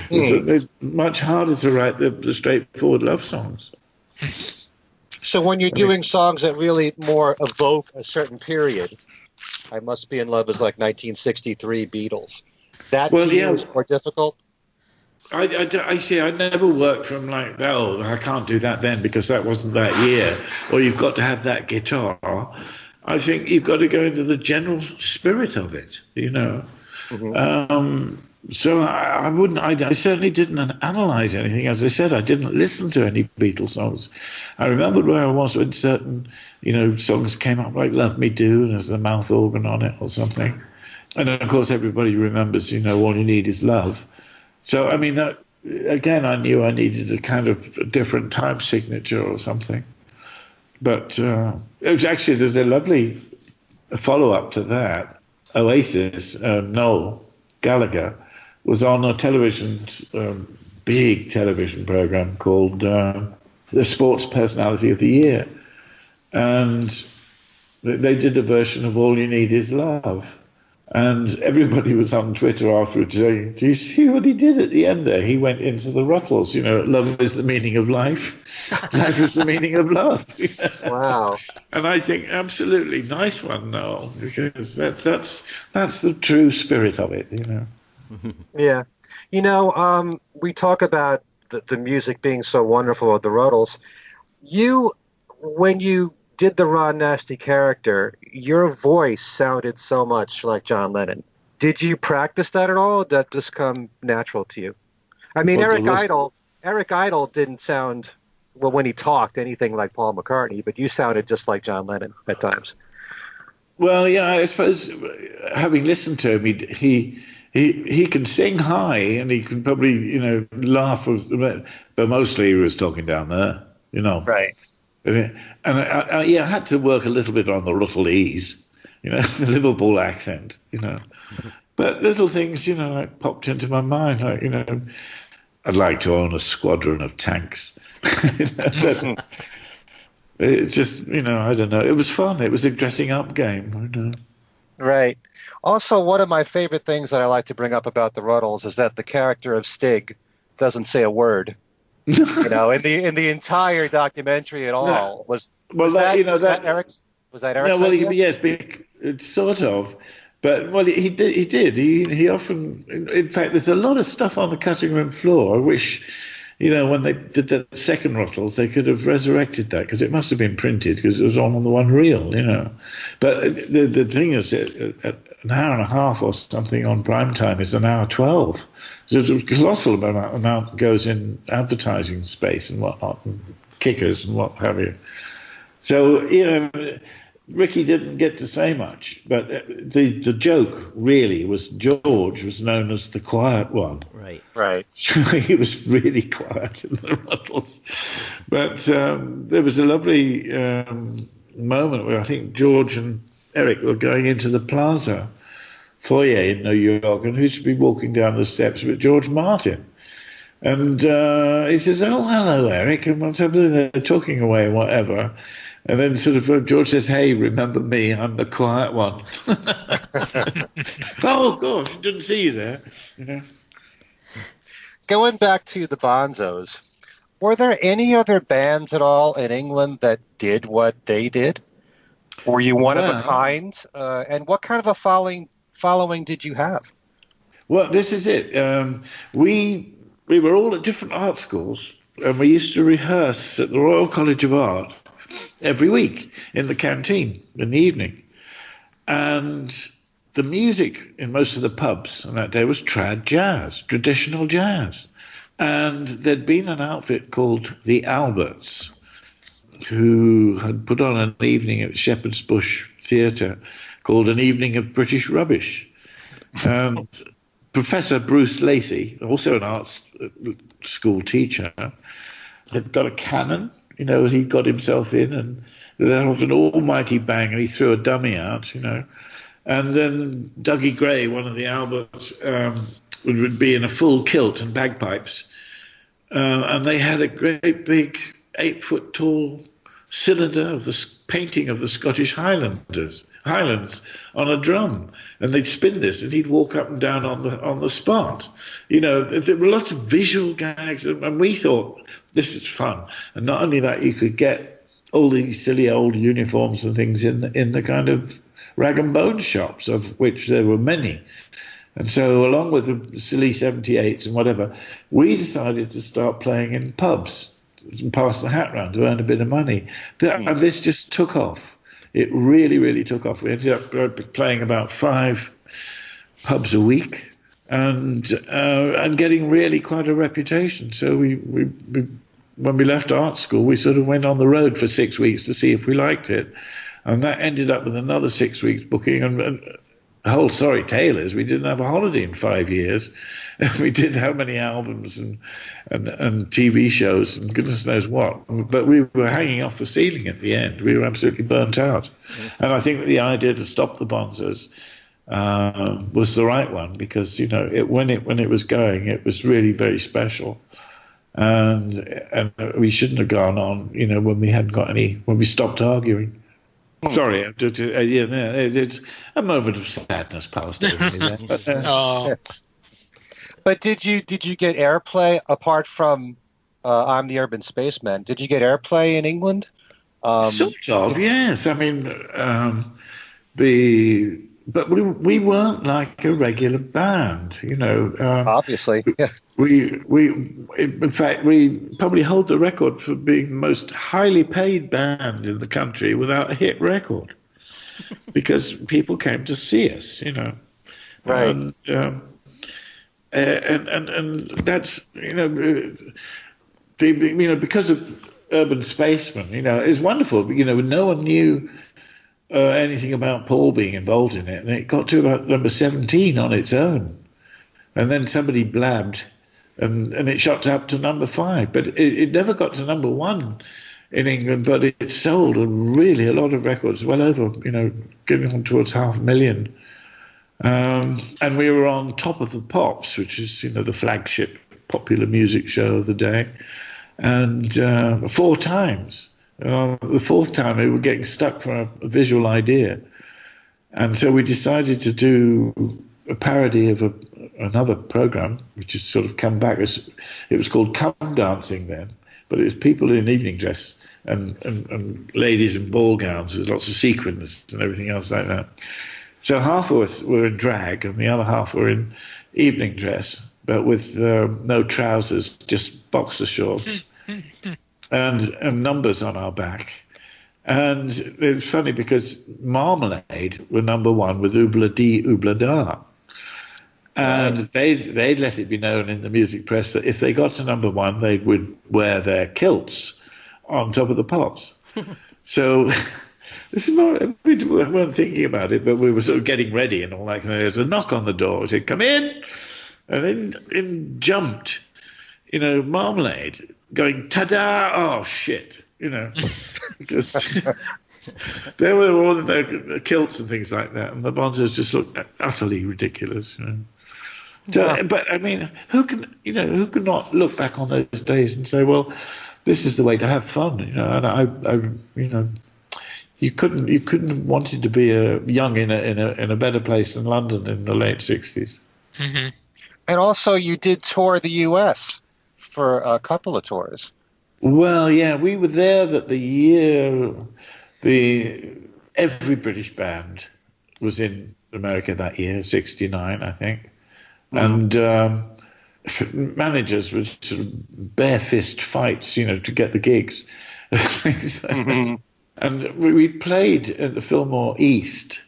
It's much harder to write the straightforward love songs. So when you're doing songs that really more evoke a certain period, I Must Be in Love is like 1963 Beatles. That is more difficult? I see. I never worked from like, I can't do that then because that wasn't that year, or you've got to have that guitar. I think you've got to go into the general spirit of it, Mm-hmm. So I certainly didn't analyze anything. As I said, I didn't listen to any Beatles songs. I remembered where I was when certain, songs came up, like Love Me Do, and there's the mouth organ on it or something. And of course, everybody remembers, All You Need Is Love. So, I mean, that again, I knew I needed a kind of a different time signature or something. But it was actually, there's a lovely follow-up to that. Oasis, Noel Gallagher, was on a big television program called The Sports Personality of the Year. And they did a version of All You Need Is Love. And everybody was on Twitter afterwards saying, do you see what he did at the end there? He went into the Ruttles, love is the meaning of life. Life is the meaning of love. Wow. And I think absolutely nice one, Noel, because that's the true spirit of it, Yeah. We talk about the music being so wonderful of the Ruddles. When you did the Ron Nasty character, your voice sounded so much like John Lennon. Did you practice that at all? Or did that just come natural to you? I mean, Eric Idle didn't sound, well, when he talked, anything like Paul McCartney, but you sounded just like John Lennon at times. Well, yeah, I suppose having listened to him, he can sing high and he can probably, laugh, but mostly he was talking down there, Right. And I had to work a little bit on the Ruffle E's, the Liverpool accent, But little things, like popped into my mind, like, I'd like to own a squadron of tanks. It just, I don't know. It was fun. It was a dressing up game. Right. Also, one of my favorite things that I like to bring up about the Ruddles is that the character of Stig doesn't say a word. In the entire documentary at all. Was that Eric's? Was that Eric's? No, well, yes, it's sort of. But he did. He often. In fact, there's a lot of stuff on the cutting room floor. I wish when they did the second Ruttles, they could have resurrected that because it must have been printed because it was on the one reel. But the thing is, an hour and a half or something on prime time is an hour 12. So it's a colossal amount goes in advertising space and whatnot, and kickers and what have you. So, Ricky didn't get to say much, but the joke really was George was known as the quiet one. Right. So he was really quiet in the Ruttles. But there was a lovely moment where I think George and Eric were going into the Plaza foyer in New York, and who should be walking down the steps but George Martin. And he says, "Oh, hello, Eric," and what's happening? They're talking away and whatever. And then sort of George says, "Hey, remember me? I'm the quiet one." Oh, gosh, didn't see you there. Going back to the Bonzos, were there any other bands at all in England that did what they did? Were you one of a kind? And what kind of a following did you have? Well, this is it. We were all at different art schools, and we used to rehearse at the Royal College of Art every week in the canteen in the evening. And the music in most of the pubs on that day was trad jazz, traditional jazz. And there'd been an outfit called the Alberts who had put on an evening at Shepherd's Bush Theatre called An Evening of British Rubbish. And Professor Bruce Lacey, also an art school teacher, had got a cannon. He got himself in, and there was an almighty bang, and he threw a dummy out, And then Dougie Gray, one of the Alberts, would be in a full kilt and bagpipes. And they had a great big 8-foot-tall cylinder of the painting of the Scottish Highlands on a drum, and they'd spin this, and he'd walk up and down on the spot. There were lots of visual gags, and we thought this is fun. And not only that, you could get all these silly old uniforms and things in the kind of rag and bone shops, of which there were many. And so, along with the silly 78s and whatever, we decided to start playing in pubs and pass the hat round to earn a bit of money. And this just took off. It really, really took off. We ended up playing about 5 pubs a week, and getting really quite a reputation. So we when we left art school, we sort of went on the road for 6 weeks to see if we liked it, and that ended up with another 6 weeks booking. And the whole sorry tale is we didn't have a holiday in 5 years. We did how many albums and TV shows and goodness knows what. But we were hanging off the ceiling at the end. We were absolutely burnt out. And I think that the idea to stop the Bonzos was the right one, because when it was going, it was really very special. And we shouldn't have gone on, when we hadn't got any, when we stopped arguing. Sorry, it's a moment of sadness passed over me there. But did you get airplay apart from I'm the Urban Spaceman? Did you get airplay in England? Sort of, yes. I mean, but we weren't like a regular band, Obviously, yeah. In fact, we probably hold the record for being the most highly paid band in the country without a hit record, because people came to see us, Right. And that's because of Urban Spaceman, it's wonderful. But, no one knew anything about Paul being involved in it, and it got to about number 17 on its own, and then somebody blabbed, and it shot up to number 5. But it never got to number 1 in England, but it sold really a lot of records, well over, getting on towards 500,000. And we were on Top of the Pops, which is, the flagship popular music show of the day, and 4 times. The 4th time we were getting stuck for a visual idea, and so we decided to do a parody of another program, which has sort of come back. It was called Come Dancing then, but it was people in evening dress and ladies in ball gowns with lots of sequins and everything else like that. So half of us were in drag and the other half were in evening dress. but with no trousers, just boxer shorts, and numbers on our back. And it was funny because Marmalade were number one with Oobla Dee Oobla Da. And they'd let it be known in the music press that if they got to number one, they would wear their kilts on top of the pops. So this is more, we weren't thinking about it, but we were sort of getting ready and all that. And there's a knock on the door. It said, "Come in." And in jumped, Marmalade, going, "Ta-da! Oh, shit." Because they were all in their kilts and things like that. And the Bonzos just looked utterly ridiculous. So, but I mean, who can not look back on those days and say, well, this is the way to have fun, And you couldn't have wanted to be young in a better place than London in the late '60s. Mm-hmm. And also, you did tour the U.S. for a couple of tours. Well, yeah, we were there that the year every British band was in America that year, '69, I think. And managers would sort of bare fist fights, to get the gigs. Mm-hmm. And we played at the Fillmore East.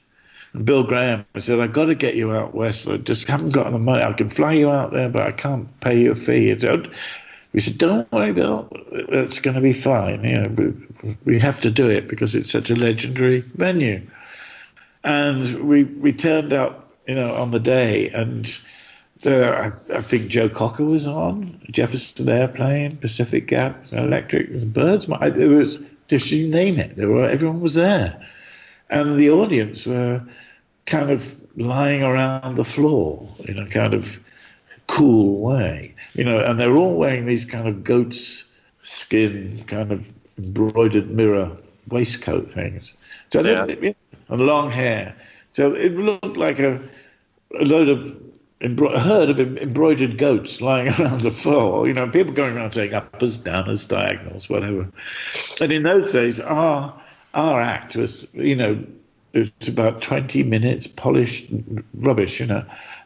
And Bill Graham said, "I've got to get you out west. I just haven't got the money. I can fly you out there, but I can't pay you a fee." We said, "Don't worry, Bill. It's going to be fine. We have to do it because it's such a legendary venue." And we turned up, on the day, and I think Joe Cocker was on, Jefferson Airplane, Pacific Gap, Electric, Birds. It was just, you name it. Everyone was there, and the audience were kind of lying around the floor in a kind of cool way, and they're all wearing these kind of goat's skin, kind of embroidered mirror waistcoat things. So and long hair. So it looked like a load of a herd of embroidered goats lying around the floor. People going around saying uppers, downers, diagonals, whatever. And in those days, our act was, it's about 20 minutes, polished rubbish,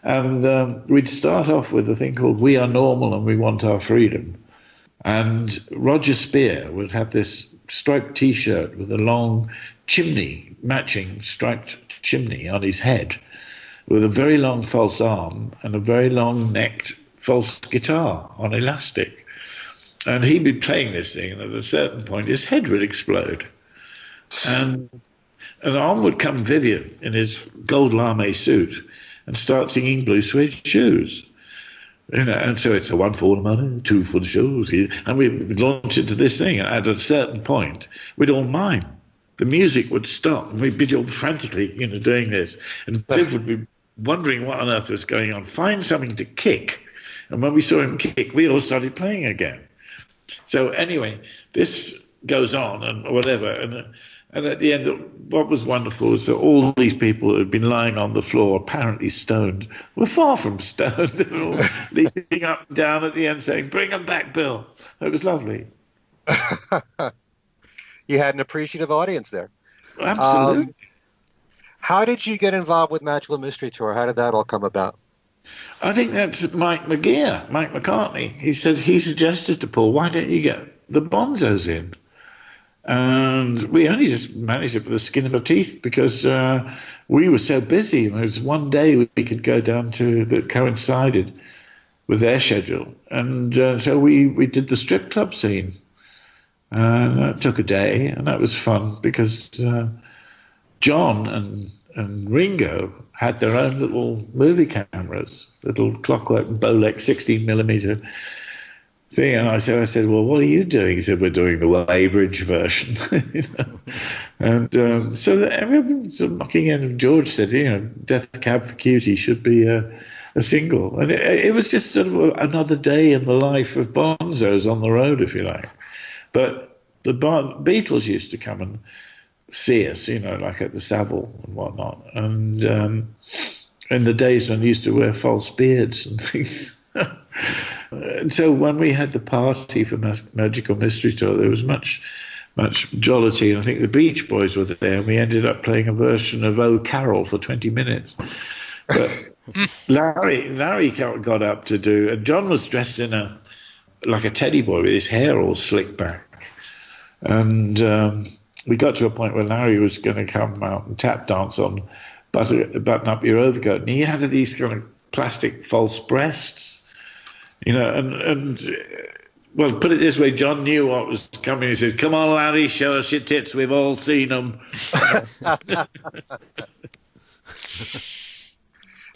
And we'd start off with a thing called "We Are Normal and We Want Our Freedom." And Roger Spear would have this striped T-shirt with a long chimney, matching striped chimney on his head, with a very long false arm and a very long-necked false guitar on elastic. And he'd be playing this thing, and at a certain point his head would explode. And on would come Vivian in his gold lame suit and start singing Blue Suede Shoes. And so it's a one for the money, two for the shoes. And we launched into this thing. And at a certain point, we'd all mime. The music would stop, and we'd be all frantically, doing this. And Viv would be wondering what on earth was going on, find something to kick. And when we saw him kick, we all started playing again. So anyway, this goes on and whatever. And at the end, what was wonderful was that all these people who had been lying on the floor, apparently stoned, were far from stoned. They were all leaping up and down at the end saying, "Bring them back, Bill." It was lovely. You had an appreciative audience there. Absolutely. How did you get involved with Magical Mystery Tour? How did that all come about? I think that's Mike McCartney. He suggested to Paul, "Why don't you get the Bonzos in?" And we only just managed it with the skin of our teeth because we were so busy. There was one day we could go down to that coincided with their schedule. And so we did the strip club scene. And that took a day, and that was fun because John and Ringo had their own little movie cameras, little Clockwork Bolex 16mm thing. And I said, "Well, what are you doing?" He said, "We're doing the Weybridge version." And so everyone's mucking in. And George said, "Death Cab for Cutie should be a single." And it was just sort of another day in the life of Bonzos on the road, if you like. But the Beatles used to come and see us, like at the Savile and whatnot. And in the days when they used to wear false beards and things. And so when we had the party for Magical Mystery Tour, there was much jollity. And I think the Beach Boys were there, and we ended up playing a version of "Oh Carol" for 20 minutes. But Larry got up to do, and John was dressed in like a teddy boy with his hair all slicked back. And we got to a point where Larry was going to come out and tap dance on Button Up Your Overcoat. And he had these kind of plastic false breasts, and well, put it this way, John knew what was coming. He said, "Come on, Larry, show us your tits. We've all seen them."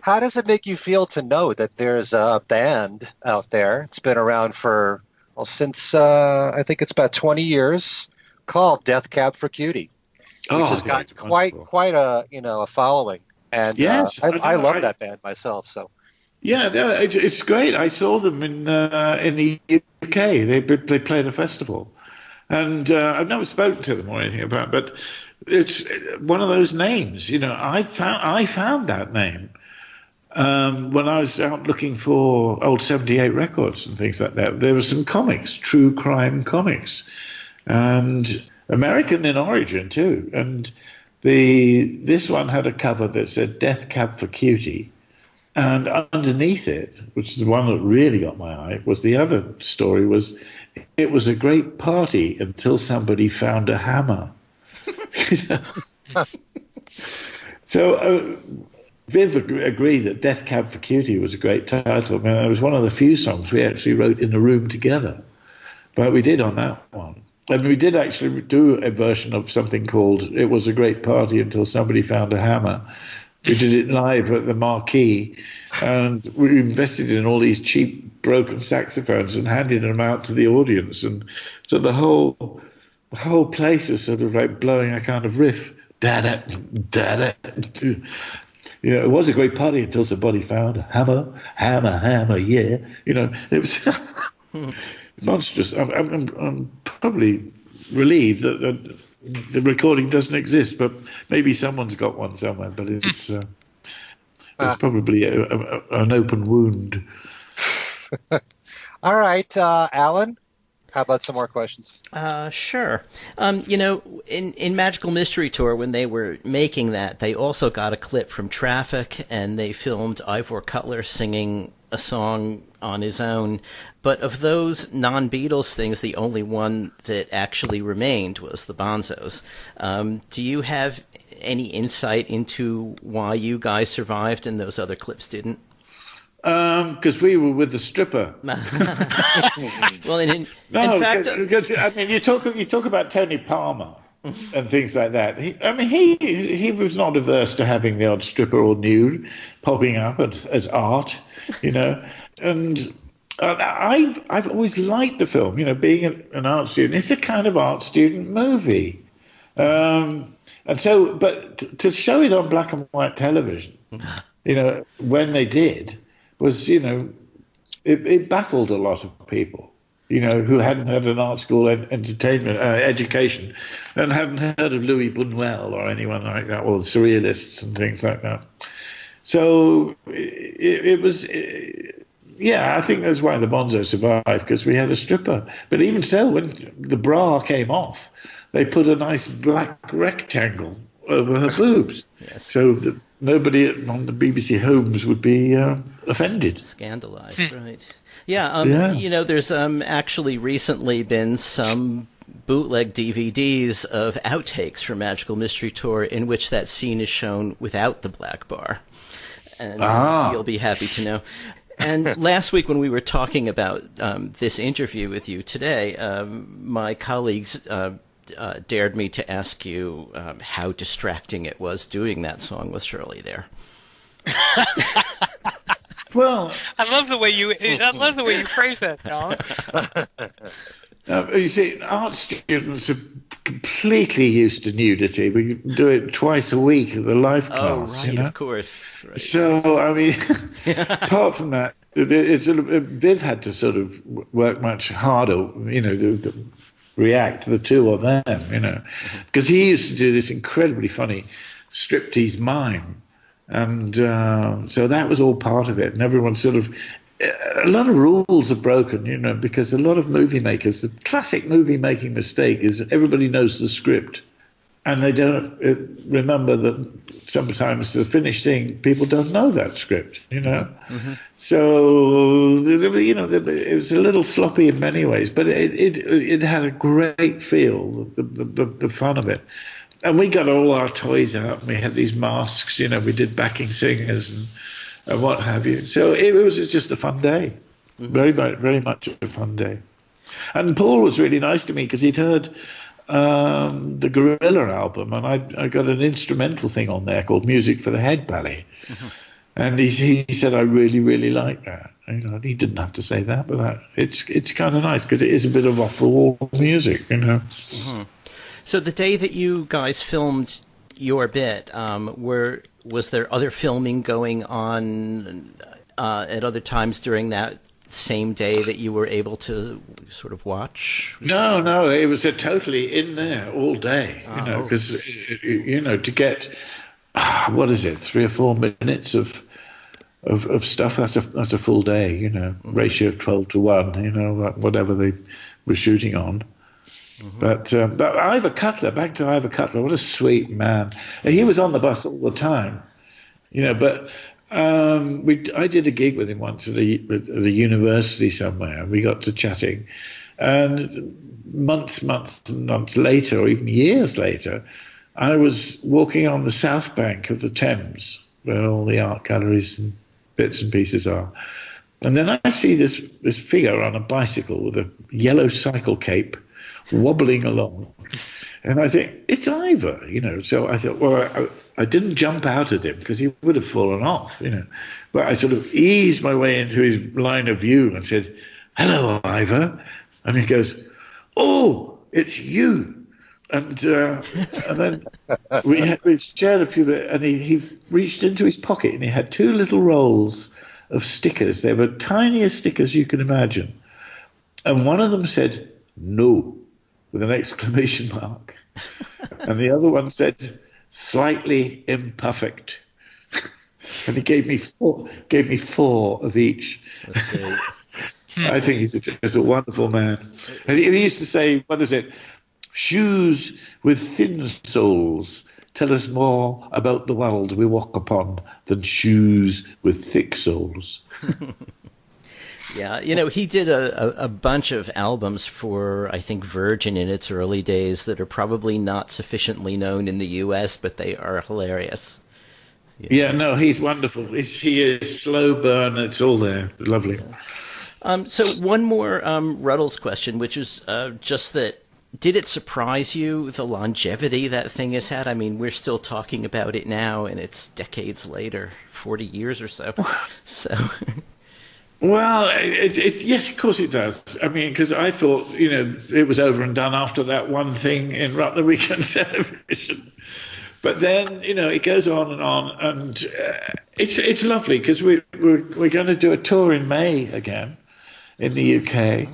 How does it make you feel to know that there's a band out there? It's been around for, since I think it's about 20 years, called Death Cab for Cutie, which has got quite a following. And yes, I love that band myself. So yeah, no, it's great. I saw them in the UK. They played a festival, and I've never spoken to them or anything about it, but it's one of those names. I found that name. When I was out looking for old 78 records and things like that, there were some comics, true crime comics, and American in origin too. And this one had a cover that said "Death Cab for Cutie," and underneath it, which is the one that really got my eye, was the other story. It was a great party until somebody found a hammer. So. Viv agreed that Death Cab for Cutie was a great title. I mean, it was one of the few songs we actually wrote in the room together. But we did on that one. And we did actually do a version of something called It Was a Great Party Until Somebody Found a Hammer. We did it live at the Marquee. And we invested in all these cheap broken saxophones and handed them out to the audience. And so the whole place was sort of like blowing a kind of riff. Da-da, da-da. It was a great party until somebody found a hammer, yeah. It was monstrous. I'm probably relieved that the recording doesn't exist, but maybe someone's got one somewhere. But it's probably an open wound. All right, Alan. How about some more questions? Sure. In Magical Mystery Tour, when they were making that, they also got a clip from Traffic, and they filmed Ivor Cutler singing a song on his own. But of those non-Beatles things, the only one that actually remained was the Bonzos. Do you have any insight into why you guys survived and those other clips didn't? Because we were with the stripper. Well, in fact, because, I mean, you talk about Tony Palmer and things like that. He was not averse to having the odd stripper or nude popping up as art, And I've always liked the film. Being an art student, it's a kind of art student movie, and so, but to show it on black and white television, when they did. Was, it baffled a lot of people, who hadn't had an art school entertainment education and hadn't heard of Louis Buñuel or anyone like that, or the surrealists and things like that. So it was, I think that's why the Bonzo survived, because we had a stripper. But even so, when the bra came off, they put a nice black rectangle over her boobs. Yes. So that nobody on the BBC Homes would be offended. Scandalized, right. Yeah, there's actually recently been some bootleg DVDs of outtakes from Magical Mystery Tour in which that scene is shown without the black bar. And you'll be happy to know. And last week when we were talking about this interview with you today, my colleagues dared me to ask you how distracting it was doing that song with Shirley there. Well, I love the way you phrase that, John. You see, art students are completely used to nudity. We do it twice a week at the live class. Oh, right, of course. Right. So, I mean, apart from that, Viv had to sort of work much harder, to react, the two of them, because he used to do this incredibly funny striptease mime. And so that was all part of it. And everyone sort of, a lot of rules are broken, because a lot of movie makers, the classic movie making mistake is everybody knows the script. and they don't remember that sometimes the finished thing, people don't know that script, you know. Mm-hmm. So, you know, it was a little sloppy in many ways, but it had a great feel, the fun of it. And we got all our toys out, and we had these masks, you know, we did backing singers and what have you. So it was just a fun day, very much a fun day. And Paul was really nice to me because he'd heard the Gorilla album, and I got an instrumental thing on there called Music for the Head Ballet. Mm-hmm. And he said, I really, really like that. You know, he didn't have to say that, but it's kind of nice because it is a bit of off-the-wall music, you know. Mm-hmm. So the day that you guys filmed your bit, was there other filming going on at other times during that same day that you were able to sort of watch? No, it was totally in there all day, you know, because, you know, to get, 3 or 4 minutes of stuff, that's a full day, you know, ratio of 12-1, you know, whatever they were shooting on. Mm-hmm. But Ivor Cutler, back to Ivor Cutler, what a sweet man. And he was on the bus all the time, you know, but I did a gig with him once at a university somewhere. We got to chatting, and months later, or even years later, I was walking on the south bank of the Thames, where all the art galleries and bits and pieces are. And then I see this figure on a bicycle with a yellow cycle cape wobbling along. And I think, it's Ivor, you know. So I thought, well, I didn't jump out at him because he would have fallen off, you know. But I sort of eased my way into his line of view and said, hello, Ivor. And he goes, oh, it's you. And then we shared a few bits, and he reached into his pocket and he had 2 little rolls of stickers. They were tiniest stickers you can imagine. And one of them said, no, with an exclamation mark. And the other one said, slightly imperfect. And he gave me four of each. I think he's just a wonderful man. And he used to say, what is it? Shoes with thin soles tell us more about the world we walk upon than shoes with thick soles. Yeah, you know, he did a bunch of albums for, I think, Virgin in its early days that are probably not sufficiently known in the U.S., but they are hilarious. Yeah, no, he's wonderful. He is slow burn. It's all there. Lovely. So one more Ruddles question, which is just that, did it surprise you, the longevity that thing has had? I mean, we're still talking about it now, and it's decades later, 40 years or so. Well, yes, of course it does. I mean, because I thought, you know, it was over and done after that one thing in Rutland Weekend Television. But then, you know, it goes on, and it's lovely because we're going to do a tour in May again in the UK.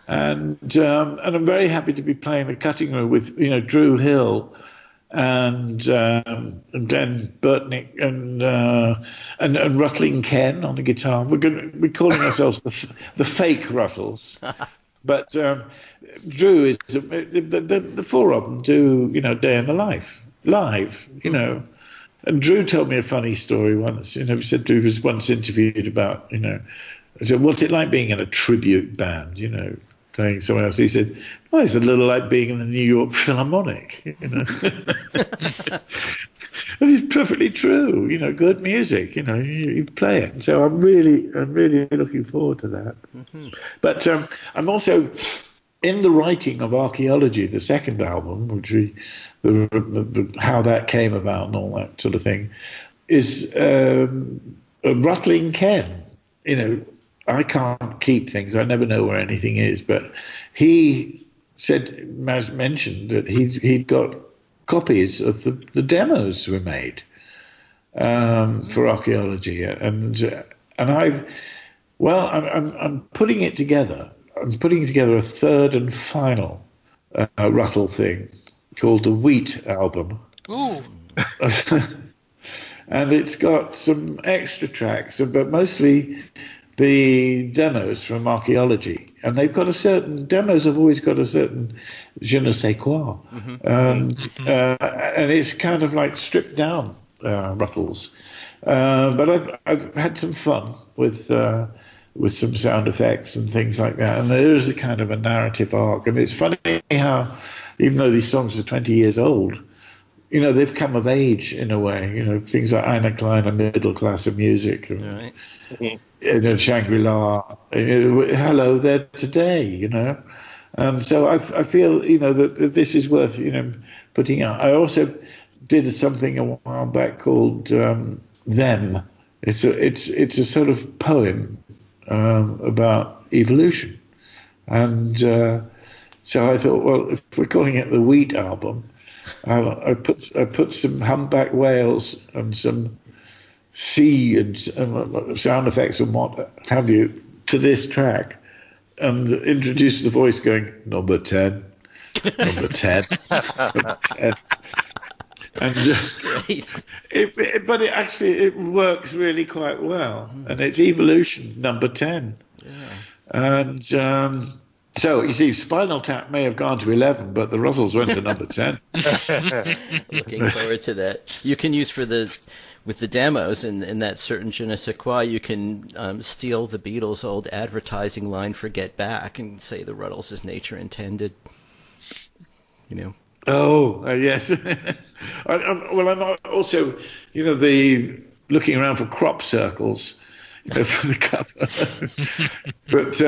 And I'm very happy to be playing the cutting room with, you know, Drew Hill and Glenn Burtnick and Rutling Ken on the guitar. We're calling ourselves the fake Ruttles. But Drew is the 4 of them do, you know, Day in the Life live, you know. And Drew told me a funny story once. You know, he said Drew was once interviewed about, you know, I said, what's it like being in a tribute band, you know, playing someone else? He said, well, it's a little like being in the New York Philharmonic, you know. And it's perfectly true, you know, good music, you know, you play it. So I'm really looking forward to that. Mm-hmm. But I'm also in the writing of Archaeology, the second album, which how that came about and all that sort of thing, is Rutling Ken. You know, I can't keep things. I never know where anything is. But he mentioned that he'd got copies of the demos we made for Archaeology, and I'm putting it together. I'm putting together a third and final Ruttle thing called the Wheat album. Ooh. And it's got some extra tracks, but mostly the demos from Archaeology, and they've got a certain demos have always got a certain je ne sais quoi, and it's kind of like stripped down Ruttles. But I've had some fun with some sound effects and things like that, and there is a kind of a narrative arc. And it's funny how, even though these songs are 20 years old, they've come of age in a way. Things like Eine Kleine Middle Class of Music, and, Shangri-La, Hello There Today, And so I feel, that this is worth, putting out. I also did something a while back called Them. It's a sort of poem about evolution, and so I thought, well, if we're calling it the Wheat Album, I put some humpback whales and some sea and sound effects and what have you to this track, and introduce the voice going number 10, number 10, number 10. And but it works really quite well, and it's evolution number 10. And so you see, Spinal Tap may have gone to 11, but the Ruttles went to number 10. Looking forward to that. You can use with the demos and that certain je ne sais quoi, you can steal the Beatles' old advertising line for Get Back and say the Ruttles as nature intended. Oh, yes. I'm also, the looking around for crop circles for the cover. But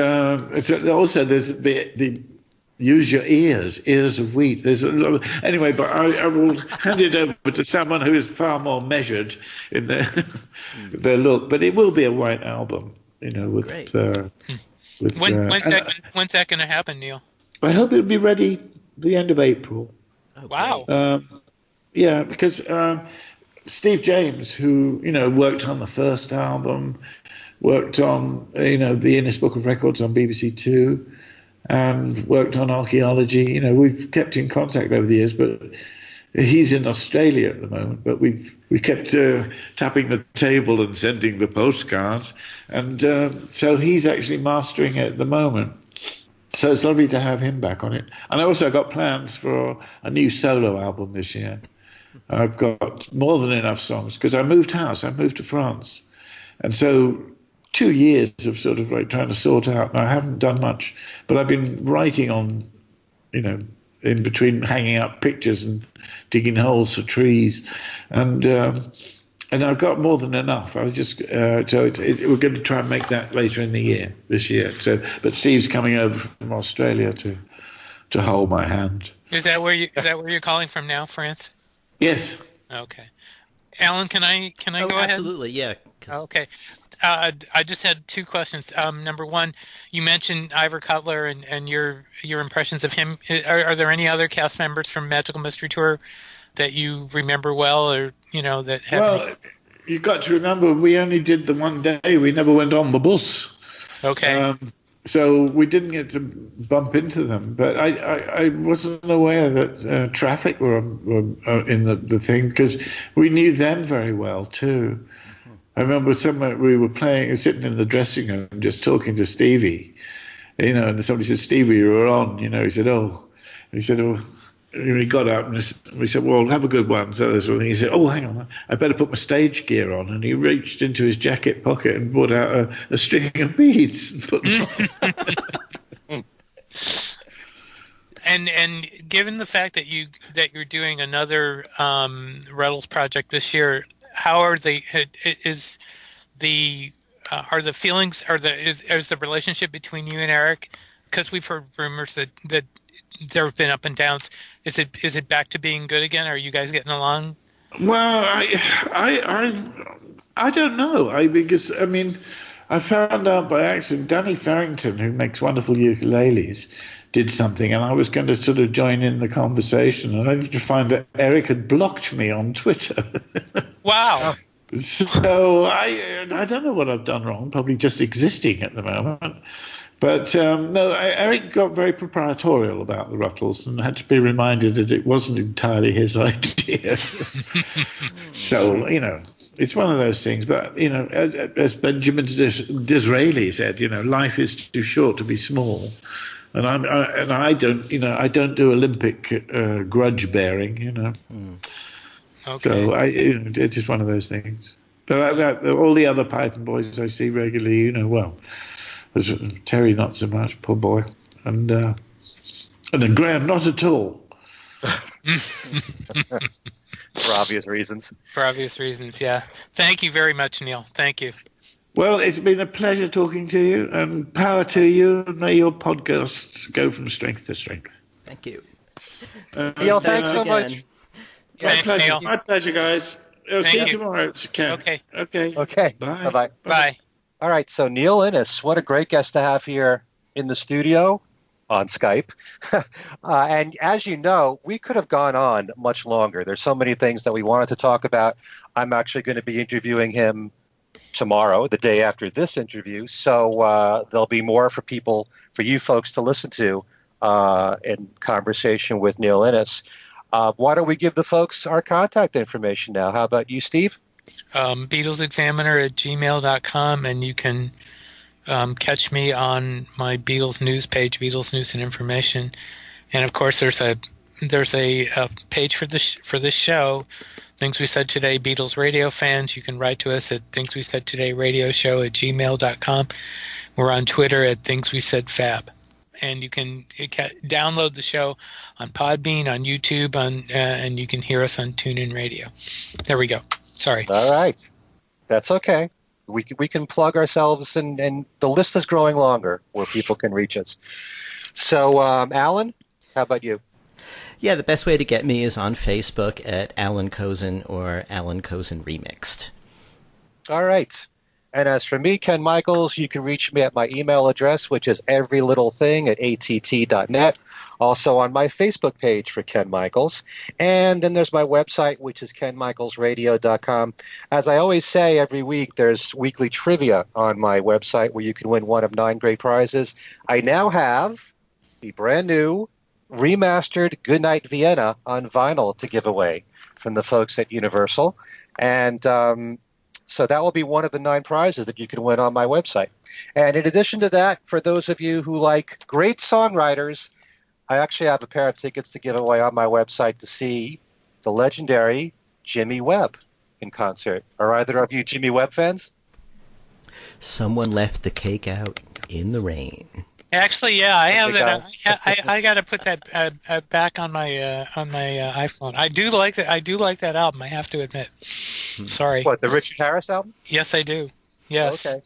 also there's the use your ears of wheat. There's a lot anyway, but I will hand it over to someone who is far more measured in their look. But it will be a white album, with when's that going to happen, Neil? I hope it'll be ready the end of April. Oh, wow. Yeah, because Steve James, who worked on the first album, worked on the Guinness Book of Records on BBC Two, and worked on Archaeology. We've kept in contact over the years, but he's in Australia at the moment. But we kept tapping the table and sending the postcards, and so he's actually mastering it at the moment. So it's lovely to have him back on it. And I also got plans for a new solo album this year. I've got more than enough songs because I moved house. I moved to France. And so 2 years of sort of like trying to sort out. And I haven't done much, but I've been writing on, in between hanging up pictures and digging holes for trees. And I've got more than enough. I was just we're going to try and make that later in the year, this year. So, but Steve's coming over from Australia to hold my hand. Is that where you're calling from now, France? Yes. Okay. Alan, can I go ahead? Absolutely, yeah. Okay. I just had two questions. Number one, you mentioned Ivor Cutler and your impressions of him. Are there any other cast members from Magical Mystery Tour that you remember well, or that have? Well, you got to remember we only did the one day. We never went on the bus. Okay. So we didn't get to bump into them. But I wasn't aware that Traffic were in the thing because we knew them very well too. I remember we were sitting in the dressing room, just talking to Stevie, and somebody said, "Stevie, you were on." He said, "Oh," and he got up and we said, "Well, have a good one." So this sort of thing. He said, "Oh, hang on, I better put my stage gear on." And he reached into his jacket pocket and brought out a string of beads and put them on. And given the fact that you're doing another Ruttles project this year, how are the feelings, is the relationship between you and Eric? Because we've heard rumors that there have been up and downs. Is it back to being good again? Are you guys getting along? Well, I don't know. Because I found out by accident Danny Farrington, who makes wonderful ukuleles, did something, and I was going to sort of join in the conversation, and I need to find that Eric had blocked me on Twitter. Wow. So I don't know what I've done wrong. Probably just existing at the moment. But no, Eric got very proprietorial about the Ruttles and had to be reminded that it wasn't entirely his idea. So, It's one of those things. But, you know, as Benjamin Disraeli said, you know, life is too short to be small. And I don't, you know, I don't do Olympic grudge bearing, you know. Okay. So it's just one of those things. But all the other Python boys I see regularly, you know, well, Terry not so much, poor boy, and then Graham not at all. For obvious reasons. For obvious reasons, yeah. Thank you very much, Neil. Thank you. Well, it's been a pleasure talking to you, and power to you. May your podcast go from strength to strength. Thank you. Neil, thanks so much. Thanks, Neil. My pleasure, guys. I'll see you tomorrow. Okay. Okay. Bye. Bye-bye. Bye. All right, so Neil Innes, what a great guest to have here in the studio on Skype. And as you know, we could have gone on much longer. There's so many things that we wanted to talk about. I'm actually going to be interviewing him tomorrow, the day after this interview. So there'll be more for you folks to listen to in conversation with Neil Innes. Why don't we give the folks our contact information now? How about you, Steve? BeatlesExaminer@gmail.com, and you can catch me on my Beatles news page, Beatles News and Information. And of course, there's a page for this show, Things We Said Today, Beatles radio fans. You can write to us at Things We Said Today Radio Show @gmail.com. We're on Twitter at Things We Said Fab. And you can download the show on Podbean, on YouTube, and you can hear us on TuneIn Radio. There we go. Sorry. All right. That's okay. We can plug ourselves, and the list is growing longer where people can reach us. So, Alan, how about you? Yeah, the best way to get me is on Facebook at Alan Kozin or Alan Kozin Remixed. All right. And as for me, Ken Michaels, you can reach me at my email address, which is everylittlething@att.net. Also on my Facebook page for Ken Michaels. And then there's my website, which is kenmichaelsradio.com. As I always say every week, there's weekly trivia on my website where you can win one of 9 great prizes. I now have the brand new remastered Goodnight Vienna on vinyl to give away from the folks at Universal. And so that will be one of the 9 prizes that you can win on my website. And in addition to that, for those of you who like great songwriters, I actually have a pair of tickets to give away on my website to see the legendary Jimmy Webb in concert. Are either of you Jimmy Webb fans? Someone left the cake out in the rain. Actually, yeah, I have that. I got to put that back on my iPhone. I do like that. I do like that album. I have to admit. Sorry. What, the Richard Harris album? Yes, I do. Yes. Okay.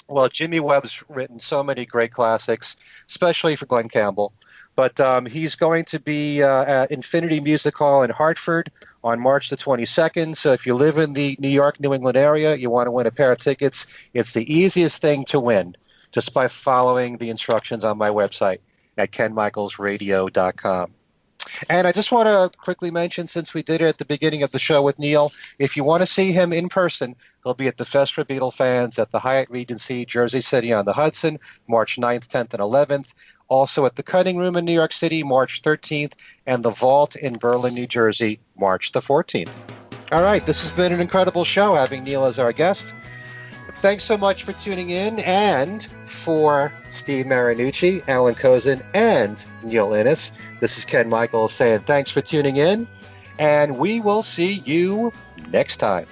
Well, Jimmy Webb's written so many great classics, especially for Glenn Campbell. But he's going to be at Infinity Music Hall in Hartford on March the 22nd. So if you live in the New York, New England area, you want to win a pair of tickets, it's the easiest thing to win just by following the instructions on my website at kenmichaelsradio.com. And I just want to quickly mention, since we did it at the beginning of the show with Neil, if you want to see him in person, he'll be at the Fest for Beatle Fans at the Hyatt Regency, Jersey City on the Hudson, March 9th, 10th, and 11th. Also at the Cutting Room in New York City, March 13th, and the Vault in Berlin, New Jersey, March the 14th. All right, this has been an incredible show having Neil as our guest. Thanks so much for tuning in, and for Steve Marinucci, Alan Kozin, and Neil Innes, this is Ken Michaels saying thanks for tuning in, and we will see you next time.